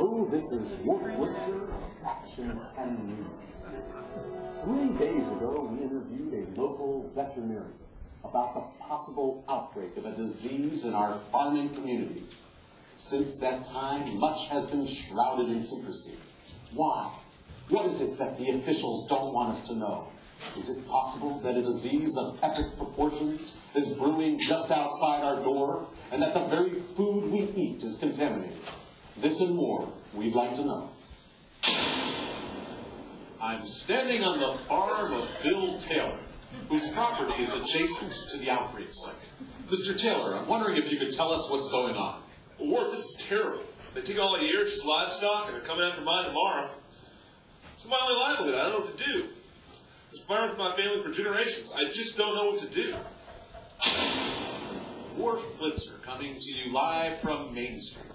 Hello, this is Whistleblowing of Action 10 News. 3 days ago, we interviewed a local veterinarian about the possible outbreak of a disease in our farming community. Since that time, much has been shrouded in secrecy. Why? What is it that the officials don't want us to know? Is it possible that a disease of epic proportions is brewing just outside our door, and that the very food we eat is contaminated? This and more we'd like to know. I'm standing on the farm of Bill Taylor, whose property is adjacent to the outbreak site. Mr. Taylor, I'm wondering if you could tell us what's going on. Well, Ward, this is terrible. They take all the year's livestock and they're coming after mine tomorrow. It's my only livelihood. I don't know what to do. It's farmed with my family for generations. I just don't know what to do. Ward Blitzer coming to you live from Main Street.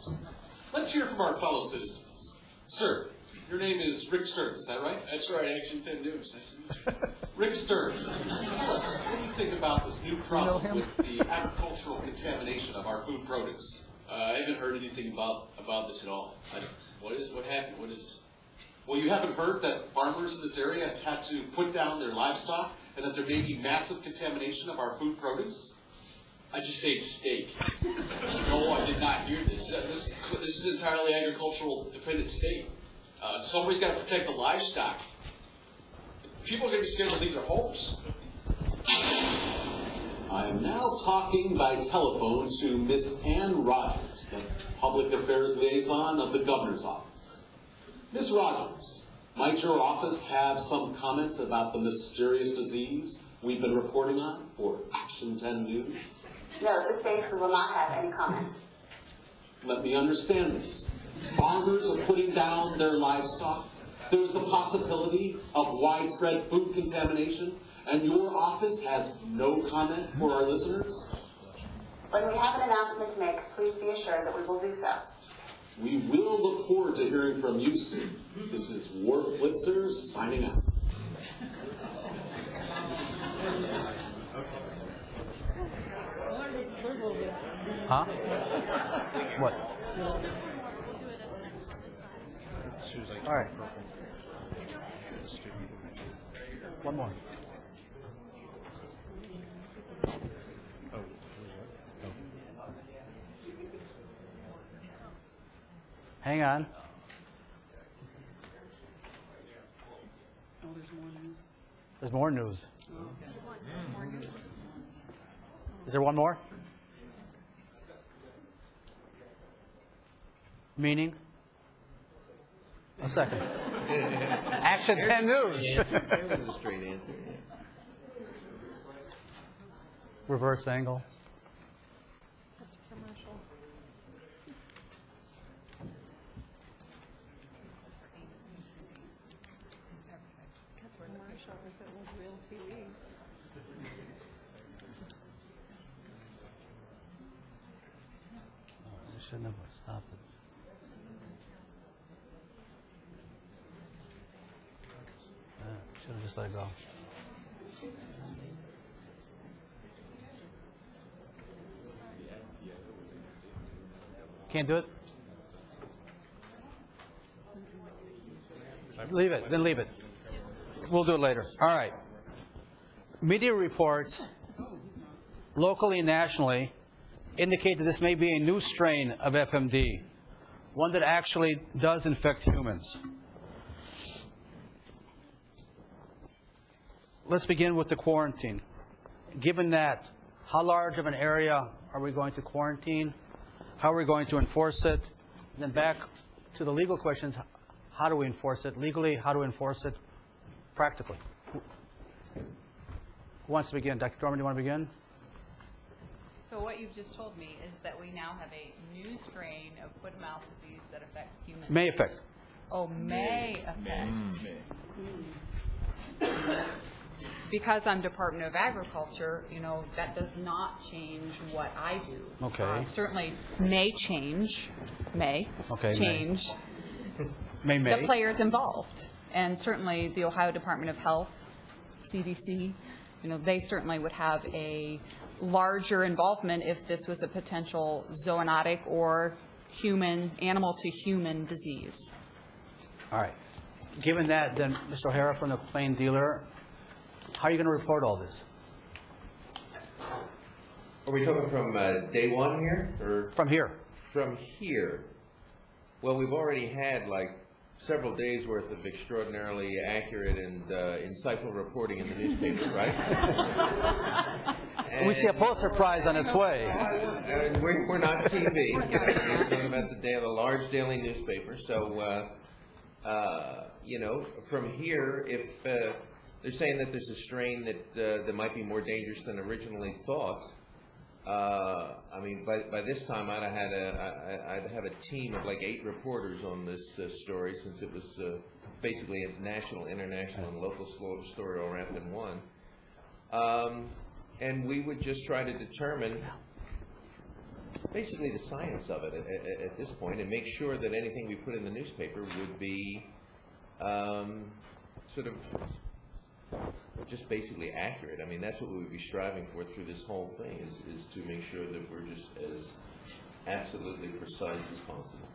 Let's hear from our fellow citizens. Sir, your name is Rick Stearns, is that right? That's right, Action 10 News. Nice to meet you. Rick Stearns, tell us, what do you think about this new problem with the agricultural contamination of our food produce? I haven't heard anything about this at all. What happened? What is this? Well, you haven't heard that farmers in this area have had to put down their livestock and that there may be massive contamination of our food produce? I just ate steak. No, I did not hear this. This is an entirely agricultural dependent state. Somebody's got to protect the livestock. People are going to be scared to leave their homes. I am now talking by telephone to Miss Ann Rogers, the Public Affairs Liaison of the Governor's Office. Miss Rogers, might your office have some comments about the mysterious disease we've been reporting on for Action 10 News? No, at this stage we will not have any comment. Let me understand this. Farmers are putting down their livestock. There's the possibility of widespread food contamination, and your office has no comment for our listeners? When we have an announcement to make, please be assured that we will do so. We will look forward to hearing from you soon. This is Ward Blitzer signing out. Huh? What? All right. One more. Hang on. Oh, there's more news. There's more news. More news. Is there one more? Meaning? A second. Action 10 News. That was a straight answer. Reverse angle. That's a commercial. That's where commercial is. It was real TV. I shouldn't have stopped it. Should have just let it go. Can't do it? Leave it, then leave it. We'll do it later. All right. Media reports, locally and nationally, indicate that this may be a new strain of FMD, one that actually does infect humans. Let's begin with the quarantine. Given that, how large of an area are we going to quarantine? How are we going to enforce it? And then back to the legal questions, how do we enforce it legally? How do we enforce it practically? Who wants to begin? Dr. Dorman, do you want to begin? So what you've just told me is that we now have a new strain of foot-and-mouth disease that affects humans. May affect. Oh, may affect. Because I'm Department of Agriculture, you know, that does not change what I do. Okay. Certainly may change, change May. the players involved. And certainly the Ohio Department of Health, CDC, you know, they certainly would have a larger involvement if this was a potential zoonotic or animal to human disease. All right. Given that, then, Mr. O'Hara from the plain dealer, how are you going to report all this? Are we talking from day one here, or From here. from here? Well, we've already had like several days worth of extraordinarily accurate and insightful reporting in the newspaper, right? We see a Pulitzer Prize on its way. And we're not TV. You know, we're talking about the day of the large daily newspaper. So, you know, from here, if they're saying that there's a strain that might be more dangerous than originally thought, I mean, by this time I'd have a team of like 8 reporters on this story, since it was basically a national, international, and local story all wrapped in one. And we would just try to determine basically the science of it at this point, and make sure that anything we put in the newspaper would be sort of just basically accurate. I mean, that's what we would be striving for through this whole thing, is to make sure that we're just as absolutely precise as possible.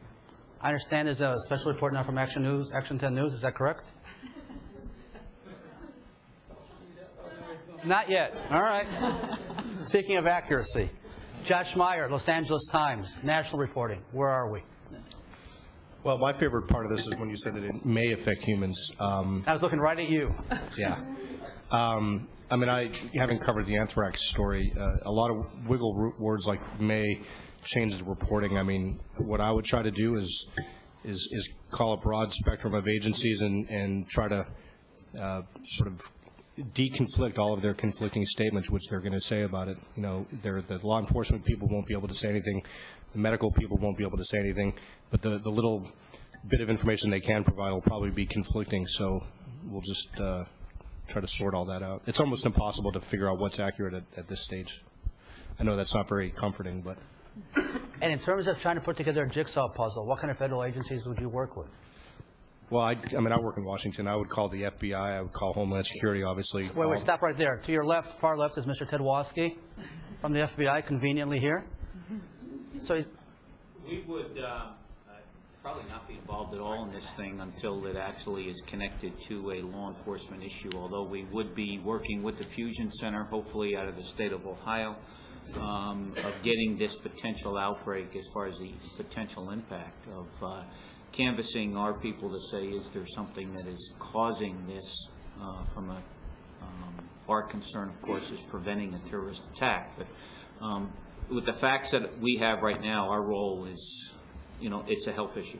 I understand there's a special report now from Action 10 News. Is that correct? Not yet. All right. Speaking of accuracy, Josh Meyer, Los Angeles Times, national reporting. Where are we? Well, my favorite part of this is when you said that it may affect humans. I was looking right at you. Yeah. I mean, I haven't covered the anthrax story. A lot of wiggle words like may change the reporting. I mean, what I would try to do is call a broad spectrum of agencies and try to sort of deconflict all of their conflicting statements, which they're going to say about it. You know, the law enforcement people won't be able to say anything. The medical people won't be able to say anything. But the little bit of information they can provide will probably be conflicting. So we'll just try to sort all that out. It's almost impossible to figure out what's accurate at this stage. I know that's not very comforting, but. And in terms of trying to put together a jigsaw puzzle, what kind of federal agencies would you work with? Well, I mean, I work in Washington. I would call the FBI. I would call Homeland Security, obviously. Wait, stop right there. To your left, far left, is Mr. Ted Waske from the FBI, conveniently here. So we would probably not be involved at all in this thing until it actually is connected to a law enforcement issue, although we would be working with the Fusion Center, hopefully out of the state of Ohio, of getting this potential outbreak as far as the potential impact of canvassing our people to say, is there something that is causing this from a, our concern, of course, is preventing a terrorist attack. But with the facts that we have right now, our role is, you know, it's a health issue.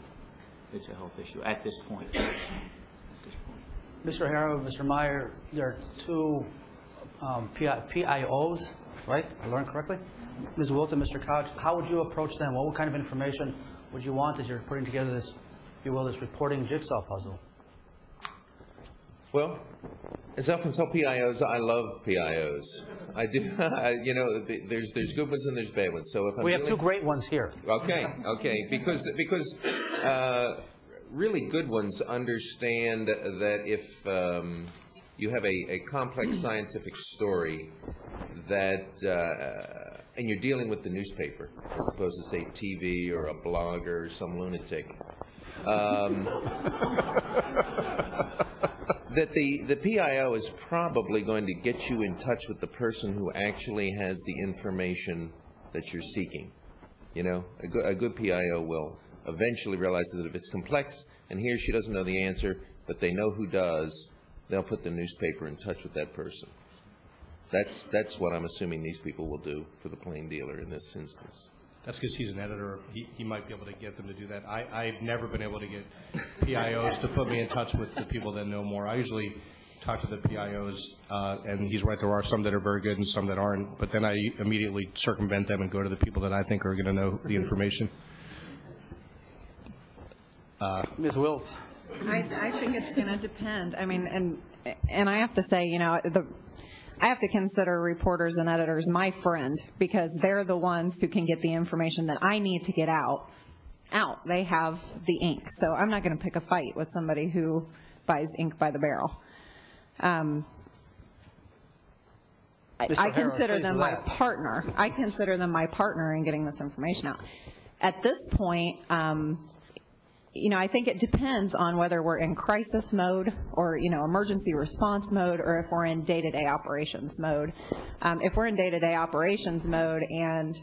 It's a health issue at this point. Mr. O'Hara, Mr. Meyer, there are 2 PIOs, right? I learned correctly? Ms. Wilt and Mr. Couch, how would you approach them? What kind of information would you want as you're putting together this, if you will, this reporting jigsaw puzzle? Well, as I often tell PIOs, I love PIOs. I do. You know, there's good ones and there's bad ones. So if I'm we have 2 great ones here. Okay, because really good ones understand that if you have a complex scientific story that and you're dealing with the newspaper as opposed to, say, TV or a blogger or some lunatic, that the PIO is probably going to get you in touch with the person who actually has the information that you're seeking. You know, a good PIO will eventually realize that if it's complex and he or she doesn't know the answer, but they know who does, they'll put the newspaper in touch with that person. That's what I'm assuming these people will do for the plain dealer in this instance. That's because he's an editor. He might be able to get them to do that. I've never been able to get PIOs to put me in touch with the people that know more. I usually talk to the PIOs, and he's right, there are some that are very good and some that aren't, but then I immediately circumvent them and go to the people that I think are going to know the information. Ms. Wilt. I think it's going to depend. I mean, and I have to say, you know, I have to consider reporters and editors my friend, because they're the ones who can get the information that I need to get out. They have the ink. So I'm not going to pick a fight with somebody who buys ink by the barrel. I consider them my partner. I consider them my partner in getting this information out. At this point, you know, I think it depends on whether we're in crisis mode or, you know, emergency response mode, or if we're in day-to-day operations mode. If we're in day-to-day operations mode and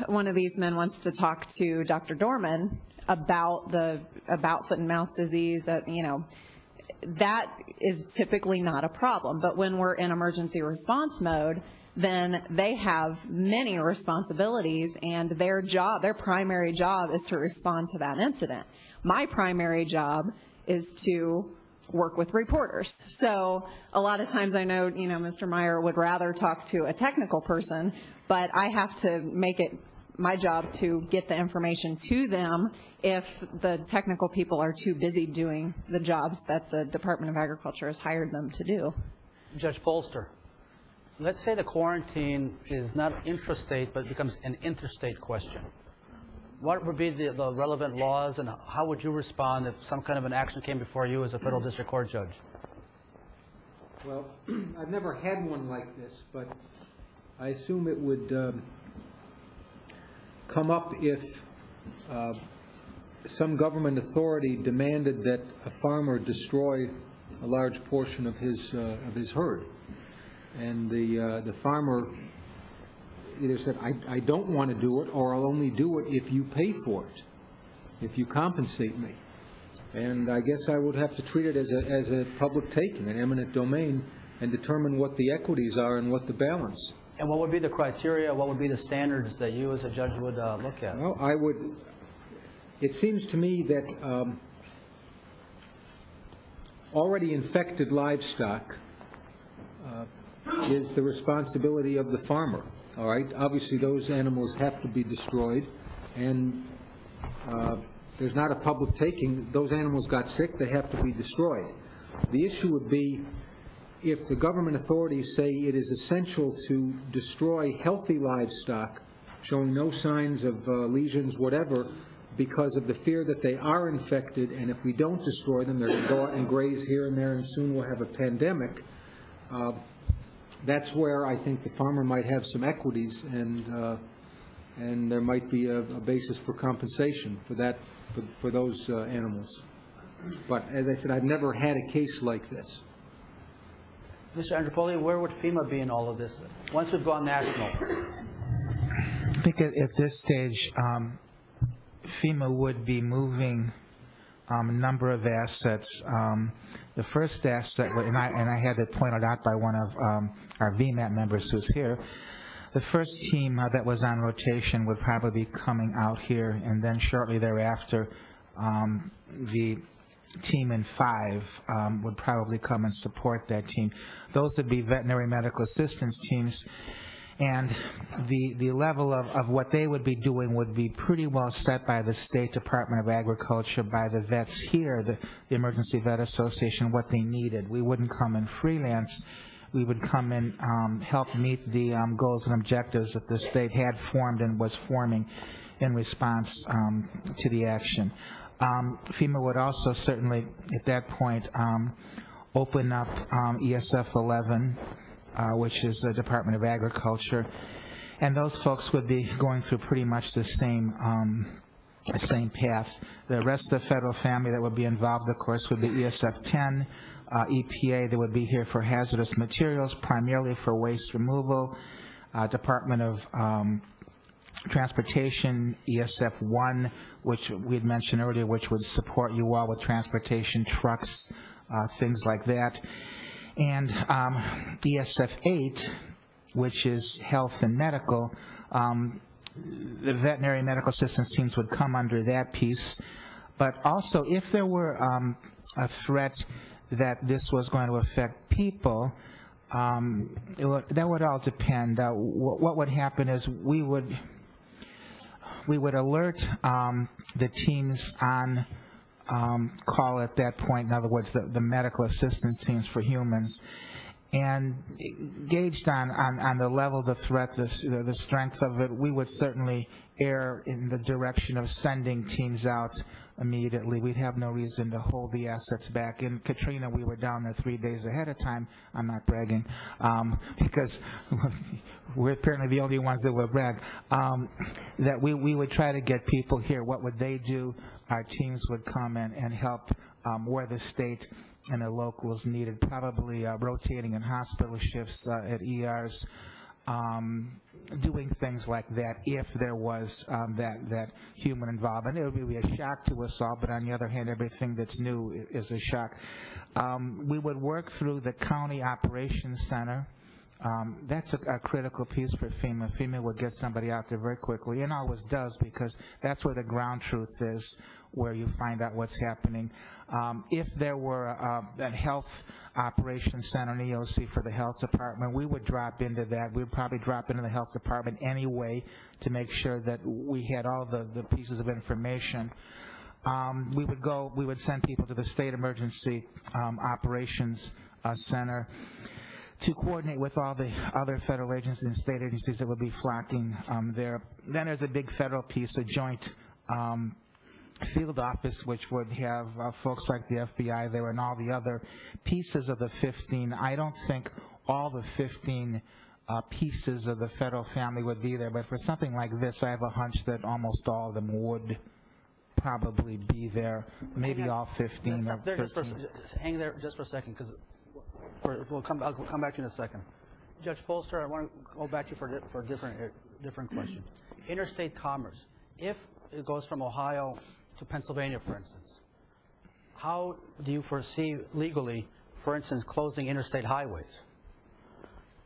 one of these men wants to talk to Dr. Dorman about foot and mouth disease, you know, that is typically not a problem. But when we're in emergency response mode, then they have many responsibilities, and their primary job is to respond to that incident. My primary job is to work with reporters. So a lot of times I know, you know, Mr. Meyer would rather talk to a technical person, but I have to make it my job to get the information to them if the technical people are too busy doing the jobs that the Department of Agriculture has hired them to do. Judge Polster, let's say the quarantine is not intrastate, but becomes an interstate question. What would be the relevant laws, and how would you respond if some kind of an action came before you as a federal district court judge? Well, I've never had one like this, but I assume it would come up if some government authority demanded that a farmer destroy a large portion of his herd, and the farmer either said, I don't want to do it, or I'll only do it if you pay for it, if you compensate me. And I guess I would have to treat it as a public taking, an eminent domain, and determine what the equities are and what the balance. And what would be the criteria, what would be the standards that you as a judge would look at? Well, it seems to me that already infected livestock is the responsibility of the farmer, all right? Obviously, those animals have to be destroyed, and there's not a public taking. Those animals got sick, they have to be destroyed. The issue would be if the government authorities say it is essential to destroy healthy livestock showing no signs of lesions, whatever, because of the fear that they are infected, and if we don't destroy them, they're going to go out and graze here and there, and soon we'll have a pandemic. That's where I think the farmer might have some equities, and there might be a basis for compensation for that, for those animals. But as I said, I've never had a case like this. Mr. Andropoli, where would FEMA be in all of this once we've gone national? I think at this stage, FEMA would be moving a number of assets. The first asset, and I had it pointed out by one of our VMAT members who's here, the first team that was on rotation would probably be coming out here, and then shortly thereafter, the team in 5 would probably come and support that team. Those would be veterinary medical assistance teams, and the level of what they would be doing would be pretty well set by the State Department of Agriculture, by the vets here, the Emergency Vet Association, what they needed. We wouldn't come in freelance. We would come in, help meet the goals and objectives that the state had formed and was forming in response to the action. FEMA would also certainly, at that point, open up ESF 11, which is the Department of Agriculture, and those folks would be going through pretty much the same path. The rest of the federal family that would be involved, of course, would be ESF 10, EPA, that would be here for hazardous materials, primarily for waste removal, Department of Transportation, ESF 1, which we had mentioned earlier, which would support you all with transportation, trucks, things like that. And ESF 8, which is health and medical, the veterinary medical assistance teams would come under that piece. But also, if there were a threat that this was going to affect people, that would all depend. What would happen is we would alert the teams on call at that point, in other words, the medical assistance teams for humans, And gauged on the level of the threat, the strength of it, we would certainly err in the direction of sending teams out immediately. We'd have no reason to hold the assets back. In Katrina, we were down there 3 days ahead of time. I'm not bragging, because we're apparently the only ones that would brag. That we would try to get people here. What would they do? Our teams would come and help where the state and the locals needed, probably rotating in hospital shifts at ERs, doing things like that if there was that human involvement. It would be a shock to us all, but on the other hand, everything that's new is a shock. We would work through the County Operations Center. That's a critical piece for FEMA. FEMA would get somebody out there very quickly, and always does, because that's where the ground truth is, where you find out what's happening. If there were a health operations center, an EOC for the health department, we would drop into that. We would probably drop into the health department anyway to make sure that we had all the pieces of information. We would send people to the State Emergency Operations Center to coordinate with all the other federal agencies and state agencies that would be flocking there. Then there's a big federal piece, a joint field office, which would have folks like the FBI there and all the other pieces of the 15. I don't think all the 15 pieces of the federal family would be there, but for something like this, I have a hunch that almost all of them would probably be there, maybe all 15 or 13. Hang there just for a second, because I'll come back to you in a second. Judge Polster, I want to go back to you for a different question. Interstate commerce, if it goes from Ohio to Pennsylvania, for instance, how do you foresee legally, for instance, closing interstate highways?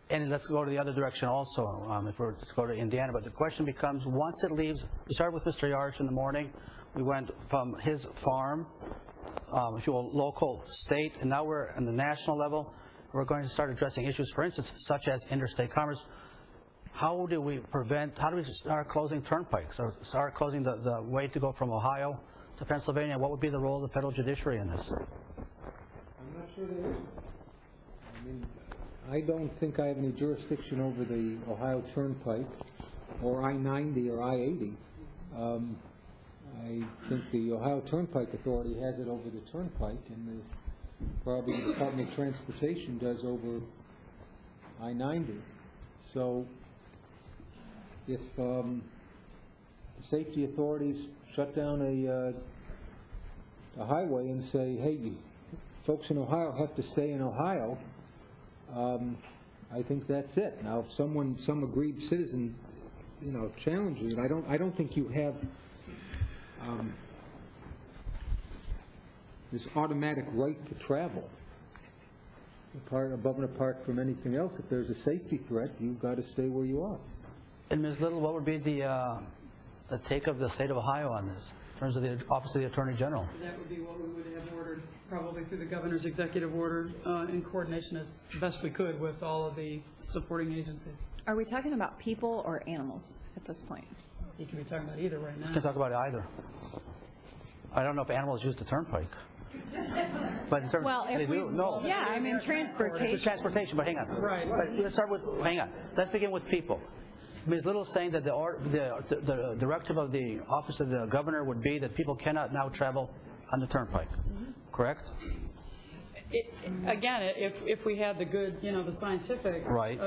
And let's go to the other direction also, if we're to go to Indiana. But the question becomes, once it leaves, we started with Mr. Yarch in the morning. We went from his farm, if you will, local, state, and now we're on the national level. We're going to start addressing issues, for instance, such as interstate commerce. How do we start closing turnpikes, or start closing the way to go from Ohio to Pennsylvania? What would be the role of the federal judiciary in this? I'm not sure there is. I mean, I don't think I have any jurisdiction over the Ohio Turnpike or I-90 or I-80. I think the Ohio Turnpike Authority has it over the Turnpike, and probably the Department of Transportation does over I-90. So if the safety authorities shut down a highway and say, hey, folks in Ohio have to stay in Ohio, I think that's it. Now, if some aggrieved citizen, challenges it, I don't think you have this automatic right to travel. Above and apart from anything else, if there's a safety threat, you've got to stay where you are. And Ms. Little, what would be the take of the state of Ohio on this, in terms of the Office of the Attorney General? That would be what we would have ordered, probably through the governor's executive order, in coordination as best we could with all of the supporting agencies. Are we talking about people or animals at this point? You can be talking about either right now. We can talk about either. I don't know if animals use the turnpike. But in terms they do. No. Yeah, I mean transportation. It's transportation, but hang on. Right. But let's start with, hang on. Let's begin with people. Ms. Little is saying that the directive of the Office of the Governor would be that people cannot now travel on the turnpike, correct? Again, if we had the good, the scientific, right.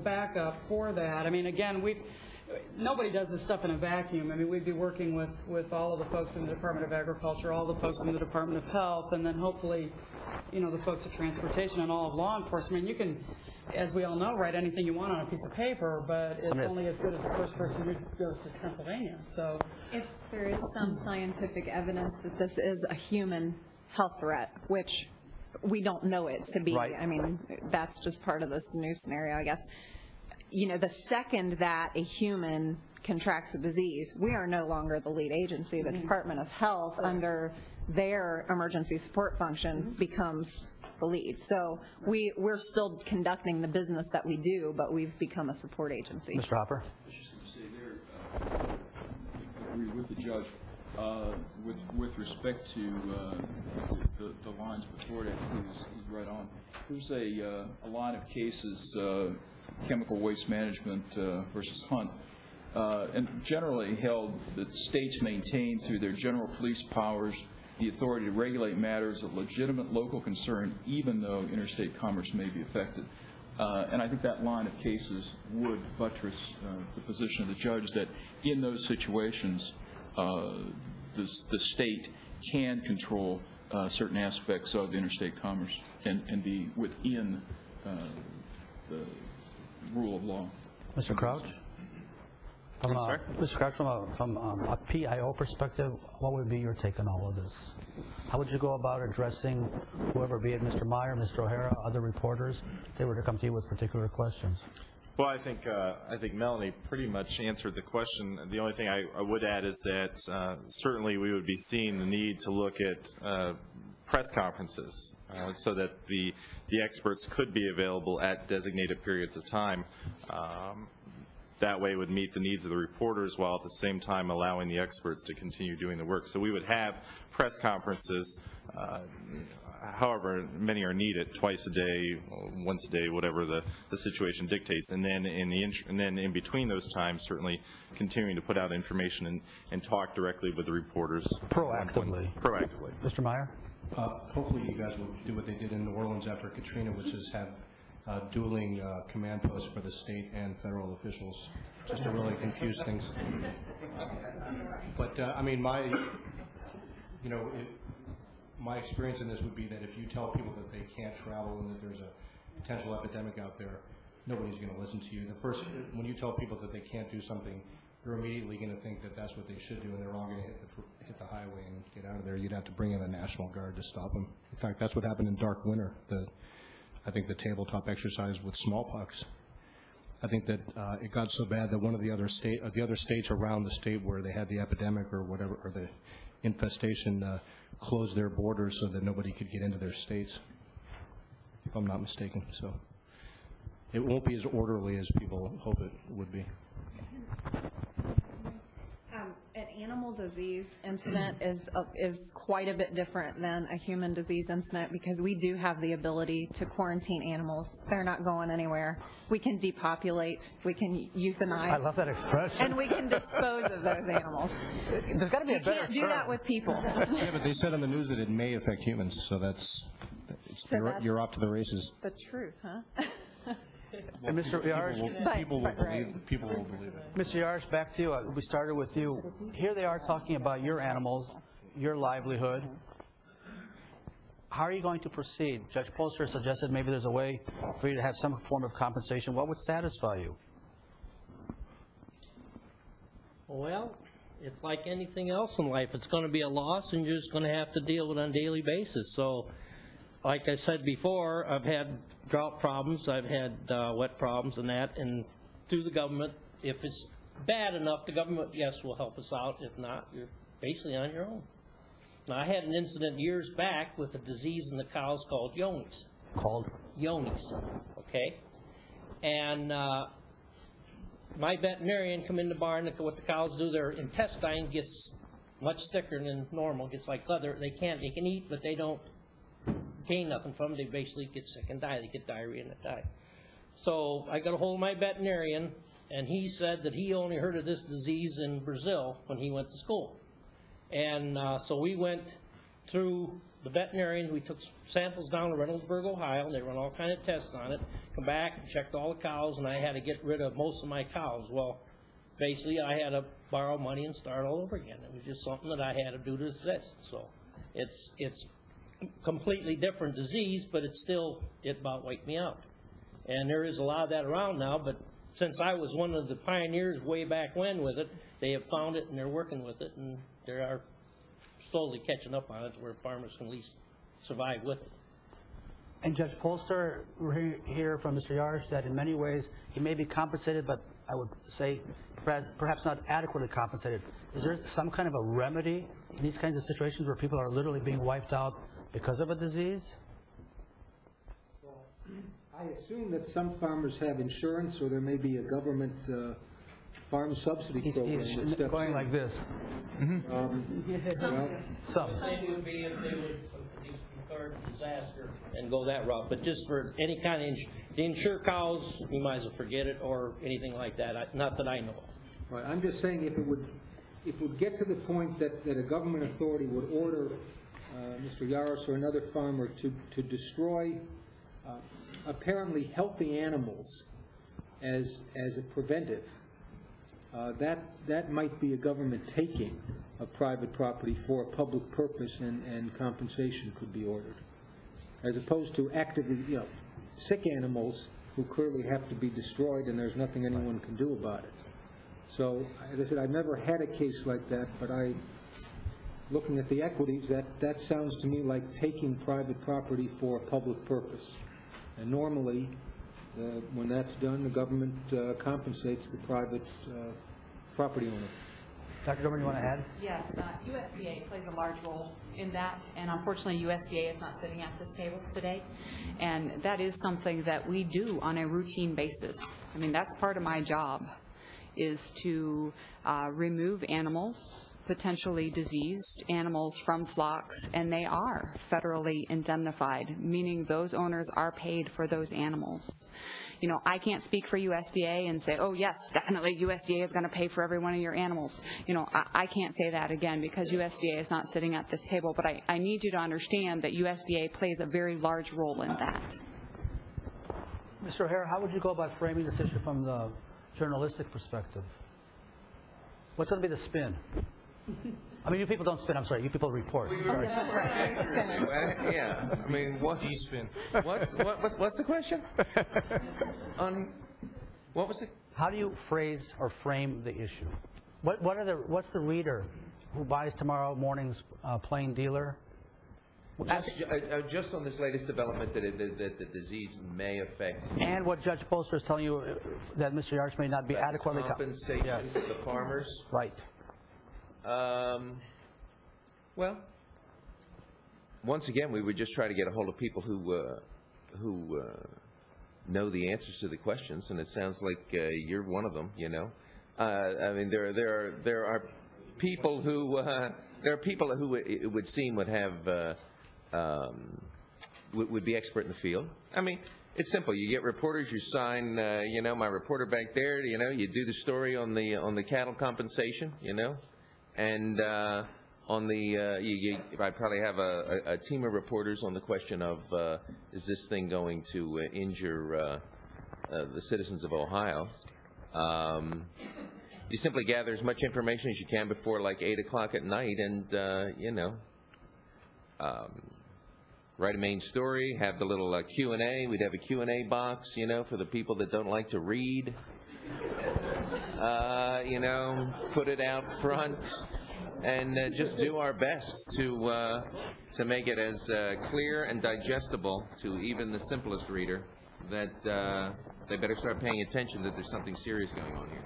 Backup for that. I mean, again, nobody does this stuff in a vacuum. I mean, we'd be working with all of the folks in the Department of Agriculture, all the folks in the Department of Health, and then hopefully, the folks at Transportation and all of law enforcement. You can, as we all know, write anything you want on a piece of paper, but it's only as good as the first person who goes to Pennsylvania. So, if there is some scientific evidence that this is a human health threat, which we don't know it to be, right. I mean, that's just part of this new scenario, I guess. The second that a human contracts a disease, we are no longer the lead agency. The Department of Health, under their emergency support function, becomes the lead. So we're still conducting the business that we do, but we've become a support agency. Mr. Hopper? I was just going to say there, I agree with the judge. With respect to the lines before that, who's right on. There's a line of cases, chemical waste management versus Hunt, and generally held that states maintain through their general police powers the authority to regulate matters of legitimate local concern, even though interstate commerce may be affected. And I think that line of cases would buttress the position of the judge that in those situations, the state can control certain aspects of interstate commerce and be within the rule of law. Mr. Crouch? Mr. Crouch, from a PIO perspective, what would be your take on all of this? How would you go about addressing whoever, be it Mr. Meyer, Mr. O'Hara, other reporters, if they were to come to you with particular questions? Well, I think Melanie pretty much answered the question. The only thing I would add is that certainly we would be seeing the need to look at press conferences so that the experts could be available at designated periods of time. That way it would meet the needs of the reporters while at the same time allowing the experts to continue doing the work. So we would have press conferences, however many are needed, twice a day, once a day, whatever the situation dictates. And then in between those times, certainly continuing to put out information and talk directly with the reporters. Proactively. Proactively. Mr. Meyer? Hopefully you guys will do what they did in New Orleans after Katrina, which is have dueling command posts for the state and federal officials, just to really confuse things. But I mean, my experience in this would be that if you tell people that they can't travel and that there's a potential epidemic out there, nobody's going to listen to you. When you tell people that they can't do something, they're immediately going to think that that's what they should do, and they're all going to hit the highway and get out of there. You'd have to bring in the National Guard to stop them. In fact, that's what happened in Dark Winter. I think the tabletop exercise with smallpox. I think that it got so bad that one of the other states around the state where they had the epidemic or whatever, or the infestation, closed their borders so that nobody could get into their states, if I'm not mistaken. So it won't be as orderly as people hope it would be. An animal disease incident is quite a bit different than a human disease incident because we do have the ability to quarantine animals. They're not going anywhere. We can depopulate. We can euthanize. I love that expression. And we can dispose of those animals. There's got to be a better term. You can't do that with people. Yeah, but they said on the news that it may affect humans, so you're off to the races. The truth, huh? And Mr. Yarsh, people will believe it. Mr. Yarsh, back to you. We started with you. Here they are talking about your animals, your livelihood. How are you going to proceed? Judge Polster suggested maybe there's a way for you to have some form of compensation. What would satisfy you? Well, it's like anything else in life. It's going to be a loss, and you're just going to have to deal with it on a daily basis. So, like I said before, I've had drought problems, I've had wet problems and that, and through the government, if it's bad enough, the government, yes, will help us out. If not, you're basically on your own. Now, I had an incident years back with a disease in the cows called yonis. Called? Yonis, okay? And my veterinarian come in the barn, what the cows do, their intestine gets much thicker than normal, gets like leather. They can eat, but they don't gain nothing from them. They basically get sick and die. They get diarrhea and they die. So I got a hold of my veterinarian, and he said that he only heard of this disease in Brazil when he went to school. And so we went through the veterinarian. We took samples down to Reynoldsburg, Ohio, and they run all kind of tests on it. Come back and checked all the cows, and I had to get rid of most of my cows. Well, basically I had to borrow money and start all over again. It was just something that I had to do to this. So it's completely different disease, but it about wiped me out. And there is a lot of that around now, but since I was one of the pioneers way back when with it, they have found it and they're working with it, and they are slowly catching up on it where farmers can at least survive with it. And Judge Polster, we hear from Mr. Yarsh that in many ways he may be compensated, but I would say perhaps not adequately compensated. Is there some kind of a remedy in these kinds of situations where people are literally being wiped out because of a disease? I assume that some farmers have insurance, or there may be a government farm subsidy program that steps in. Going like this. Some would be if they would declare disaster and go that route, but just for any kind of to insure cows, you might as well forget it, or anything like that. Not that I know of. Right. I'm just saying if it would get to the point that a government authority would order Mr. Yaros or another farmer to destroy apparently healthy animals as a preventive, that might be a government taking of private property for a public purpose, and compensation could be ordered, as opposed to actively, sick animals who clearly have to be destroyed and there's nothing anyone can do about it. So, as I said, I've never had a case like that, but looking at the equities, that sounds to me like taking private property for a public purpose. And normally, when that's done, the government compensates the private property owner. Dr. Dorman, you want to add? Yes, USDA plays a large role in that, and unfortunately USDA is not sitting at this table today, and that is something that we do on a routine basis. I mean, that's part of my job, is to remove animals, potentially diseased animals, from flocks, and they are federally indemnified, meaning those owners are paid for those animals. I can't speak for USDA and say, oh yes, definitely USDA is going to pay for every one of your animals. I can't say that again because USDA is not sitting at this table, but I need you to understand that USDA plays a very large role in that. Mr. O'Hara, how would you go about framing this issue from the journalistic perspective? What's going to be the spin? I mean, you people don't spin. I'm sorry. You people report. Sorry. That's right. Yeah. I mean, what do you spin? What's the question? What was it? How do you phrase or frame the issue? What's the reader who buys tomorrow morning's plain dealer? Just on this latest development that the disease may affect. And what Judge Polster is telling you, that Mr. Yarch may not be adequately compensation to the farmers. Right. Well, once again, we would just try to get a hold of people who know the answers to the questions, and it sounds like you're one of them. I mean, there are people who it would seem would have would be expert in the field. I mean, it's simple. You get reporters. You sign. My reporter back there. You do the story on the cattle compensation. And on the, I probably have a team of reporters on the question of is this thing going to injure the citizens of Ohio? You simply gather as much information as you can before like 8 o'clock at night, and write a main story. Have the little Q&A. We'd have a Q&A box, for the people that don't like to read. Put it out front, and just do our best to make it as clear and digestible to even the simplest reader that they better start paying attention that there's something serious going on here.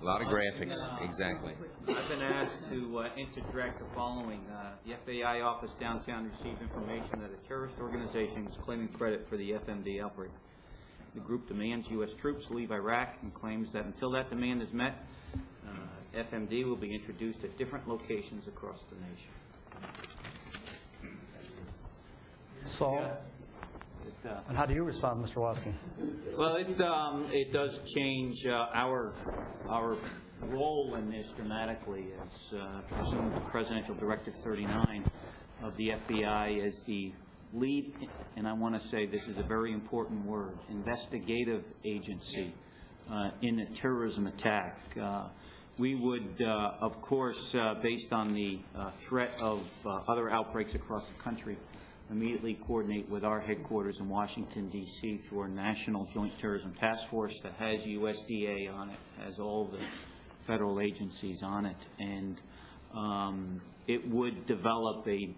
A lot of graphics, exactly. I've been asked to interject the following. The FBI office downtown received information that a terrorist organization was claiming credit for the FMD outbreak. The group demands U.S. troops leave Iraq and claims that until that demand is met, FMD will be introduced at different locations across the nation. So, and how do you respond, Mr. Waski? Well, it does change our role in this dramatically, as pursuant to Presidential Directive 39 of the FBI as the lead, and I want to say this is a very important word, investigative agency in a terrorism attack. We would, of course, based on the threat of other outbreaks across the country, immediately coordinate with our headquarters in Washington, D.C. through our National Joint Terrorism Task Force that has USDA on it, has all the federal agencies on it, and it would develop a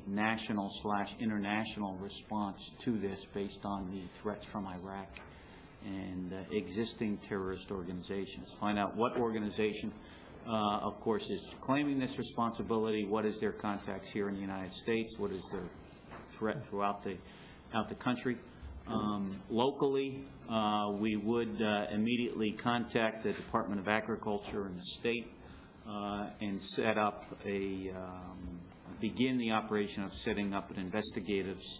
national/international response to this based on the threats from Iraq and existing terrorist organizations. Find out what organization, of course, is claiming this responsibility, what is their contacts here in the United States, what is their threat throughout the country, Locally, we would immediately contact the Department of Agriculture and the state and set up begin the operation of setting up an investigative /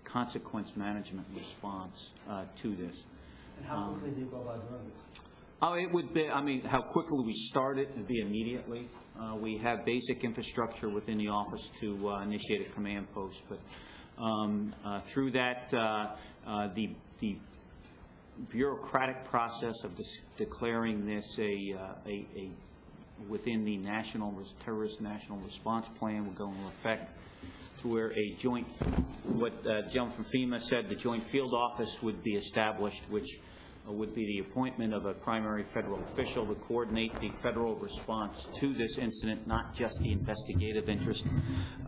consequence management response to this. And how quickly do you go about doing this? Oh, it would be, I mean, how quickly we start it would be immediately. We have basic infrastructure within the office to initiate a command post, but through that, the bureaucratic process of declaring this within the terrorist national response plan will go into effect, to where a joint, what John from FEMA said, the joint field office would be established, which would be the appointment of a primary federal official to coordinate the federal response to this incident, not just the investigative interest.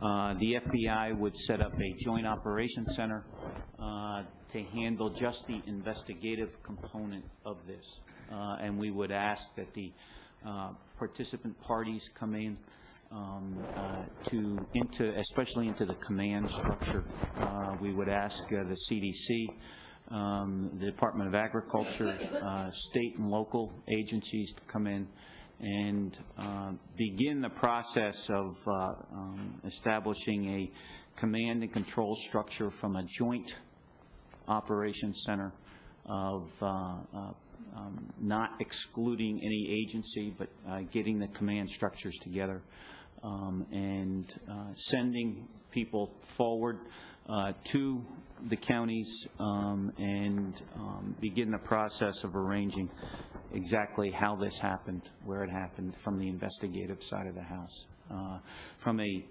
The FBI would set up a joint operations center to handle just the investigative component of this. And we would ask that the participant parties come in especially into the command structure. We would ask the CDC, the Department of Agriculture, state and local agencies to come in and begin the process of establishing a command and control structure from a joint operations center of not excluding any agency, but getting the command structures together and sending people forward to the counties and begin the process of arranging exactly how this happened, where it happened from the investigative side of the house. From a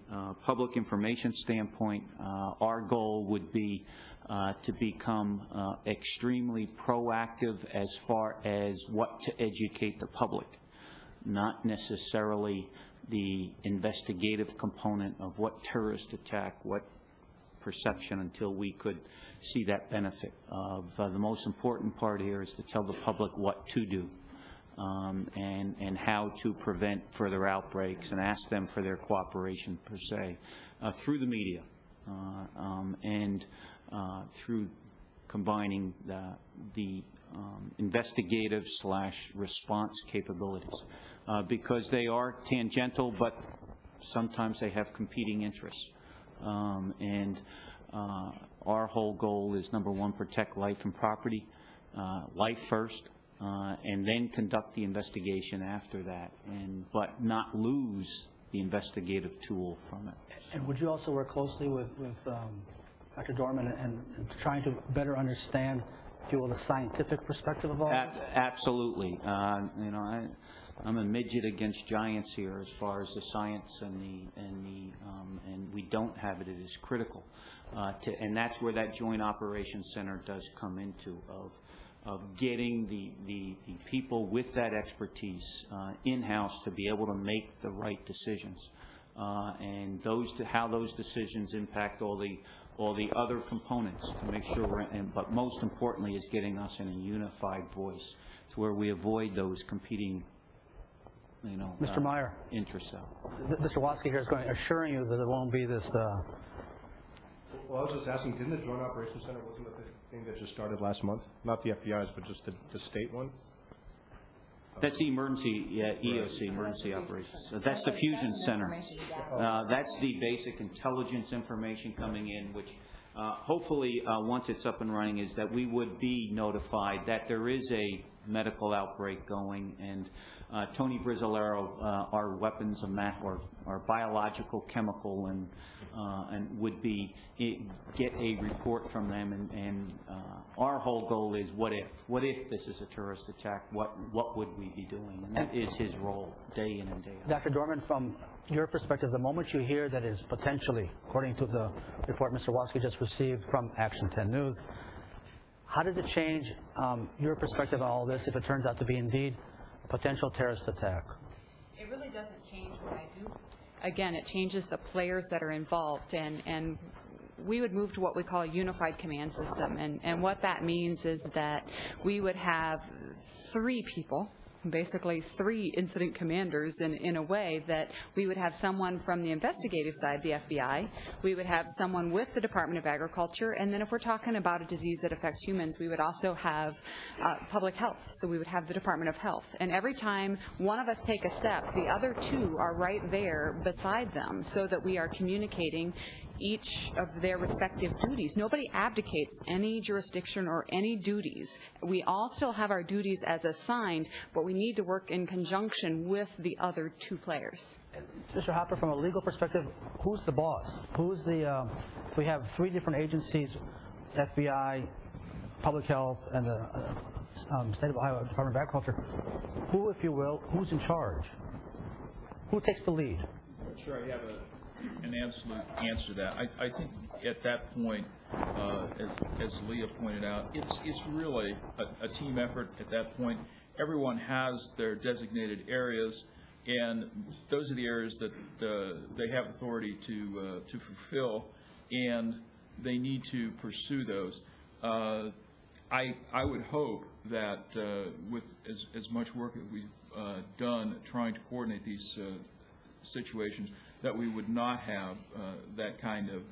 public information standpoint, our goal would be to become extremely proactive as far as what to educate the public, not necessarily the investigative component of what terrorist attack, what perception, until we could see that benefit of the most important part here is to tell the public what to do and how to prevent further outbreaks and ask them for their cooperation per se through the media and through combining the investigative / response capabilities because they are tangential, but sometimes they have competing interests. Our whole goal is, number one, protect life and property, life first, and then conduct the investigation after that, but not lose the investigative tool from it. And would you also work closely with Dr. Dorman and trying to better understand, if you will, the scientific perspective of all this? Absolutely. You know, I'm a midget against giants here as far as the science and we don't have it. It is critical, and that's where that joint operations center does come into of getting the people with that expertise in-house to be able to make the right decisions, and how those decisions impact all the other components to make sure but most importantly is getting us in a unified voice to where we avoid those competing Mr. Meyer, interests out. Mr. Watsky here is assuring you that there won't be this. Well, I was just asking, didn't the Joint Operations Center, wasn't that the thing that just started last month? Not the FBI's, but just the state one? That's the emergency, EOC, emergency operations. So that's the fusion center. That's the basic intelligence information coming in, which hopefully once it's up and running is that we would be notified that there is a medical outbreak going, and Tony Brizzolero, our weapons of mass or biological, chemical, and would get a report from them, and our whole goal is what if this is a terrorist attack, what would we be doing, and that is his role day in and day out. Dr. Dorman, from your perspective, the moment you hear that is potentially, according to the report Mr. Watsky just received from Action 10 News, how does it change your perspective on all this if it turns out to be indeed a potential terrorist attack? It really doesn't change what I do. Again, it changes the players that are involved, and we would move to what we call a unified command system, and what that means is that we would have 3 people basically 3 incident commanders in a way that we would have someone from the investigative side, the FBI, we would have someone with the Department of Agriculture, and then if we're talking about a disease that affects humans, we would also have public health, so we would have the Department of Health. And every time one of us take a step, the other 2 are right there beside them so that we are communicating each of their respective duties. Nobody abdicates any jurisdiction or any duties. We all still have our duties as assigned, but we need to work in conjunction with the other 2 players. Mr. Hopper, from a legal perspective, who's the boss? Who's the, we have 3 different agencies, FBI, Public Health, and the State of Ohio Department of Agriculture. Who, if you will, who's in charge? Who takes the lead? I'm sure I have an absolute answer to that. I think at that point, as Leah pointed out, it's really a team effort at that point. Everyone has their designated areas, and those are the areas that they have authority to fulfill, and they need to pursue those. I would hope that with as much work that we've done trying to coordinate these situations, that we would not have that kind of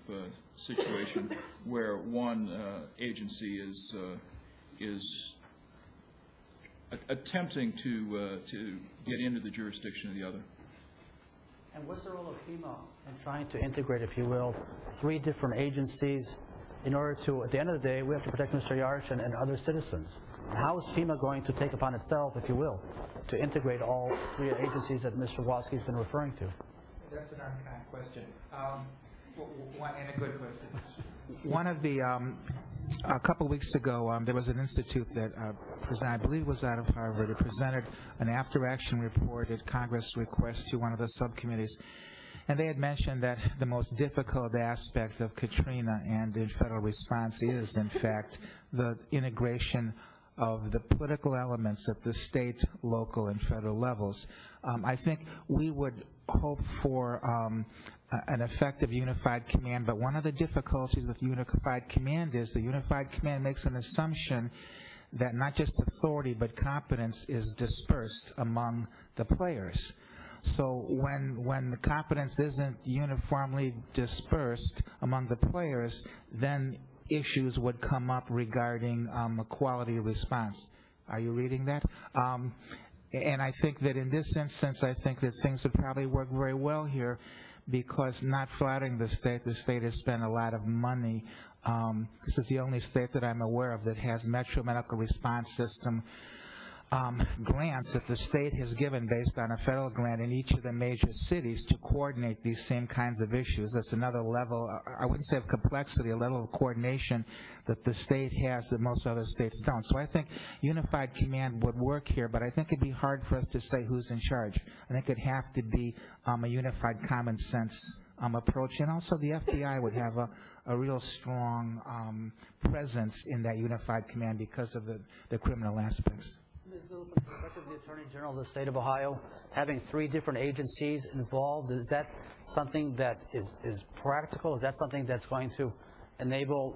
situation where one agency is attempting to get into the jurisdiction of the other. And what's the role of FEMA in trying to integrate, if you will, 3 different agencies in order to, at the end of the day, we have to protect Mr. Yarsh and other citizens. How is FEMA going to take upon itself, if you will, to integrate all 3 agencies that Mr. Waski's been referring to? That's an unkind question, and a good question. One of the, a couple weeks ago, there was an institute that presented, I believe it was out of Harvard, it presented an after-action report at Congress' request to one of the subcommittees. And they had mentioned that the most difficult aspect of Katrina and in federal response is, in fact, the integration of the political elements at the state, local, and federal levels. I think we would hope for an effective unified command, but one of the difficulties with unified command is the unified command makes an assumption that not just authority but competence is dispersed among the players. So when the competence isn't uniformly dispersed among the players, then issues would come up regarding quality response. Are you reading that? And I think that in this instance, I think that things would probably work very well here because, not flattering the state has spent a lot of money. This is the only state that I'm aware of that has Metro Medical Response System grants that the state has given based on a federal grant in each of the major cities to coordinate these same kinds of issues. That's another level, I wouldn't say of complexity, a level of coordination that the state has that most other states don't. So I think unified command would work here, but I think it'd be hard for us to say who's in charge. I think it'd have to be a unified common sense approach, and also the FBI would have a real strong presence in that unified command because of the criminal aspects. Ms. Little, from the perspective of the Attorney General of the State of Ohio, having 3 different agencies involved, is that something that is practical? Is that something that's going to enable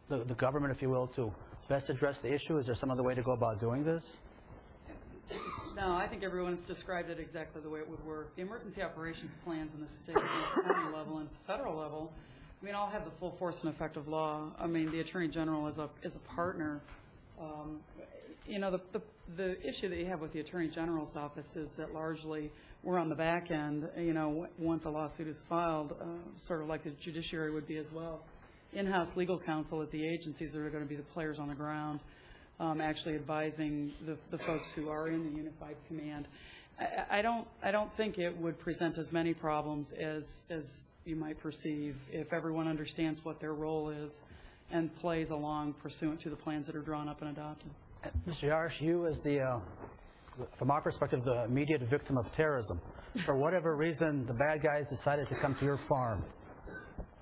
the government, if you will, to best address the issue? Is there some other way to go about doing this? No, I think everyone's described it exactly the way it would work. The emergency operations plans in the state, and the county level, and federal level, I mean, all have the full force and effect of law. I mean, the Attorney General is a partner. You know, the issue that you have with the Attorney General's office is that largely we're on the back end, you know, once a lawsuit is filed, sort of like the judiciary would be as well. In-house legal counsel at the agencies are going to be the players on the ground, actually advising the folks who are in the unified command. I don't think it would present as many problems as you might perceive if everyone understands what their role is and plays along pursuant to the plans that are drawn up and adopted. Mr. Yarsh, you as the, from our perspective, the immediate victim of terrorism. For whatever reason, the bad guys decided to come to your farm.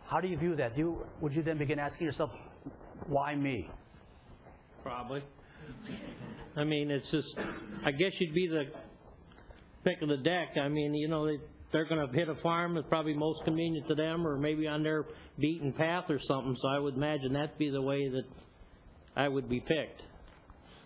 How do you view that? Would you then begin asking yourself, why me? Probably. I mean, it's just, I guess you'd be the pick of the deck. I mean, you know, they're going to hit a farm that's probably most convenient to them, or maybe on their beaten path or something, so I would imagine that'd be the way that I would be picked.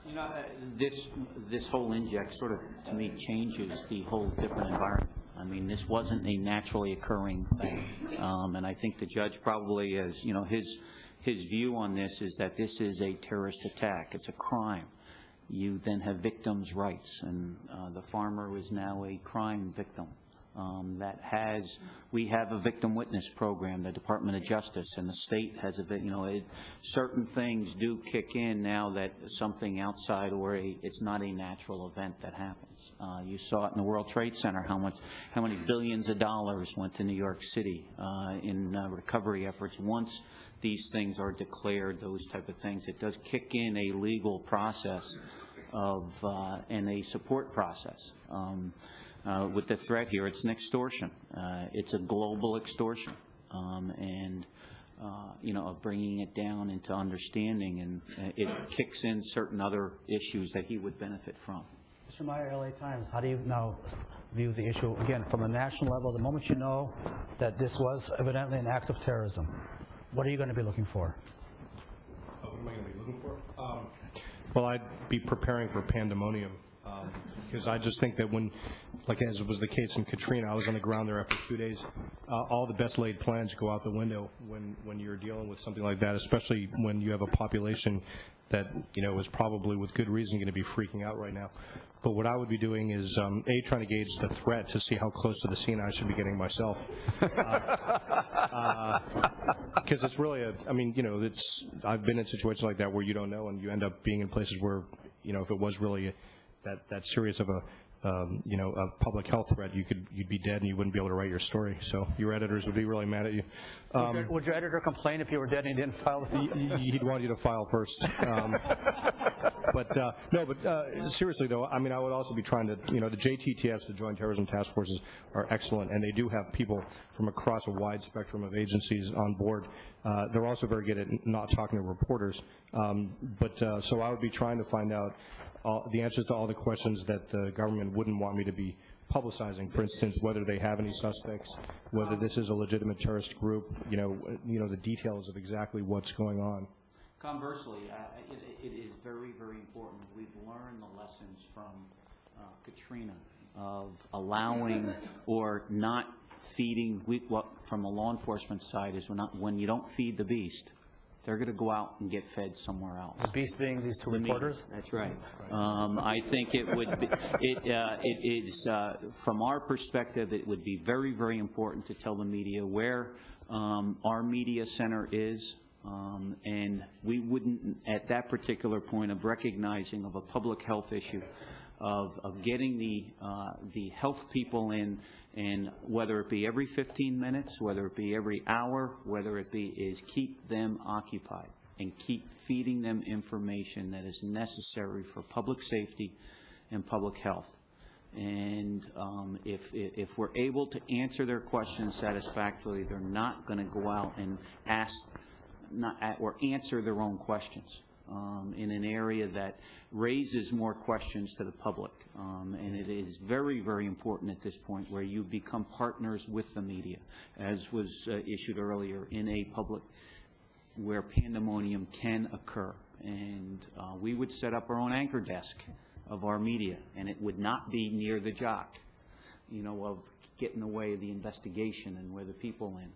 You know, this whole inject sort of, to me, changes the whole different environment. I mean, this wasn't a naturally occurring thing, and I think the judge probably is, you know, his view on this is that this is a terrorist attack. It's a crime. You then have victims' rights, and the farmer is now a crime victim. We have a victim witness program, the Department of Justice, and the state has certain things do kick in now that something outside or it's not a natural event that happens. You saw it in the World Trade Center, how many billions of dollars went to New York City in recovery efforts. Once these things are declared, those type of things, it does kick in a legal process and a support process. With the threat here, it's an extortion. It's a global extortion, and of bringing it down into understanding, and it kicks in certain other issues that he would benefit from. Mr. Meyer, LA Times, how do you now view the issue, again, from a national level, the moment you know that this was evidently an act of terrorism? What are you going to be looking for? What am I going to be looking for? Well, I'd be preparing for pandemonium. Because I just think that when, like as was the case in Katrina, I was on the ground there after 2 days, all the best laid plans go out the window when you're dealing with something like that, especially when you have a population that, is probably with good reason going to be freaking out right now. But what I would be doing is, A, trying to gauge the threat to see how close to the scene I should be getting myself. Because it's really I've been in situations like that where you don't know, and you end up being in places where, if it was really that serious of a public health threat, you'd be dead and you wouldn't be able to write your story. So your editors would be really mad at you. Would your editor complain if you were dead and he didn't file? He'd want you to file first. Seriously though, I would also be trying to, the JTTFs, the Joint Terrorism Task Forces, are excellent, and they do have people from across a wide spectrum of agencies on board. They're also very good at not talking to reporters. So I would be trying to find out the answers to all the questions that the government wouldn't want me to be publicizing. For instance, whether they have any suspects, whether this is a legitimate terrorist group, the details of exactly what's going on. Conversely, it is very, very important. We've learned the lessons from Katrina of allowing or not feeding. What from a law enforcement side is when you don't feed the beast, they're going to go out and get fed somewhere else. The beast being these two reporters? That's right. I think it would be, it is, from our perspective, it would be very, very important to tell the media where our media center is, and we wouldn't, at that particular point of recognizing of a public health issue, of getting the health people in, and whether it be every 15 minutes, whether it be every hour, whether it be is keep them occupied and keep feeding them information that is necessary for public safety and public health. And if we're able to answer their questions satisfactorily, they're not going to go out and or answer their own questions in an area that raises more questions to the public. And it is very, very important at this point where you become partners with the media, as was issued earlier, in a public where pandemonium can occur. And we would set up our own anchor desk of our media, and it would not be near the jock, of getting away of the investigation and where the people in.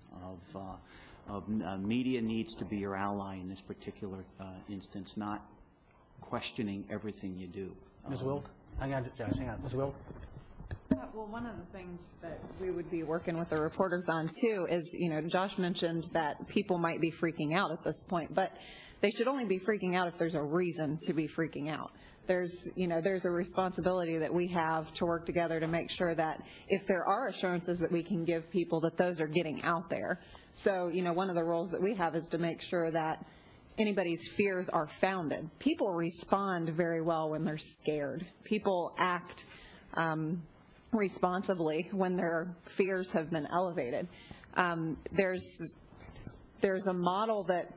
Media needs to be your ally in this particular instance, not questioning everything you do. Ms. Wilk? Hang on, Josh, hang on. Ms. Wilk? Well, one of the things that we would be working with the reporters on, too, is, Josh mentioned that people might be freaking out at this point, but they should only be freaking out if there's a reason to be freaking out. There's a responsibility that we have to work together to make sure that if there are assurances that we can give people, that those are getting out there. So, one of the roles that we have is to make sure that anybody's fears are founded. People respond very well when they're scared. People act responsibly when their fears have been elevated. There's a model that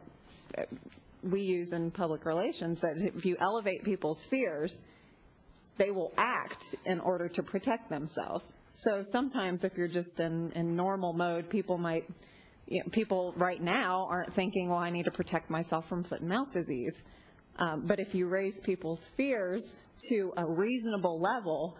we use in public relations that if you elevate people's fears, they will act in order to protect themselves. So sometimes if you're just in normal mode, people might, people right now aren't thinking, well, I need to protect myself from foot and mouth disease. But if you raise people's fears to a reasonable level,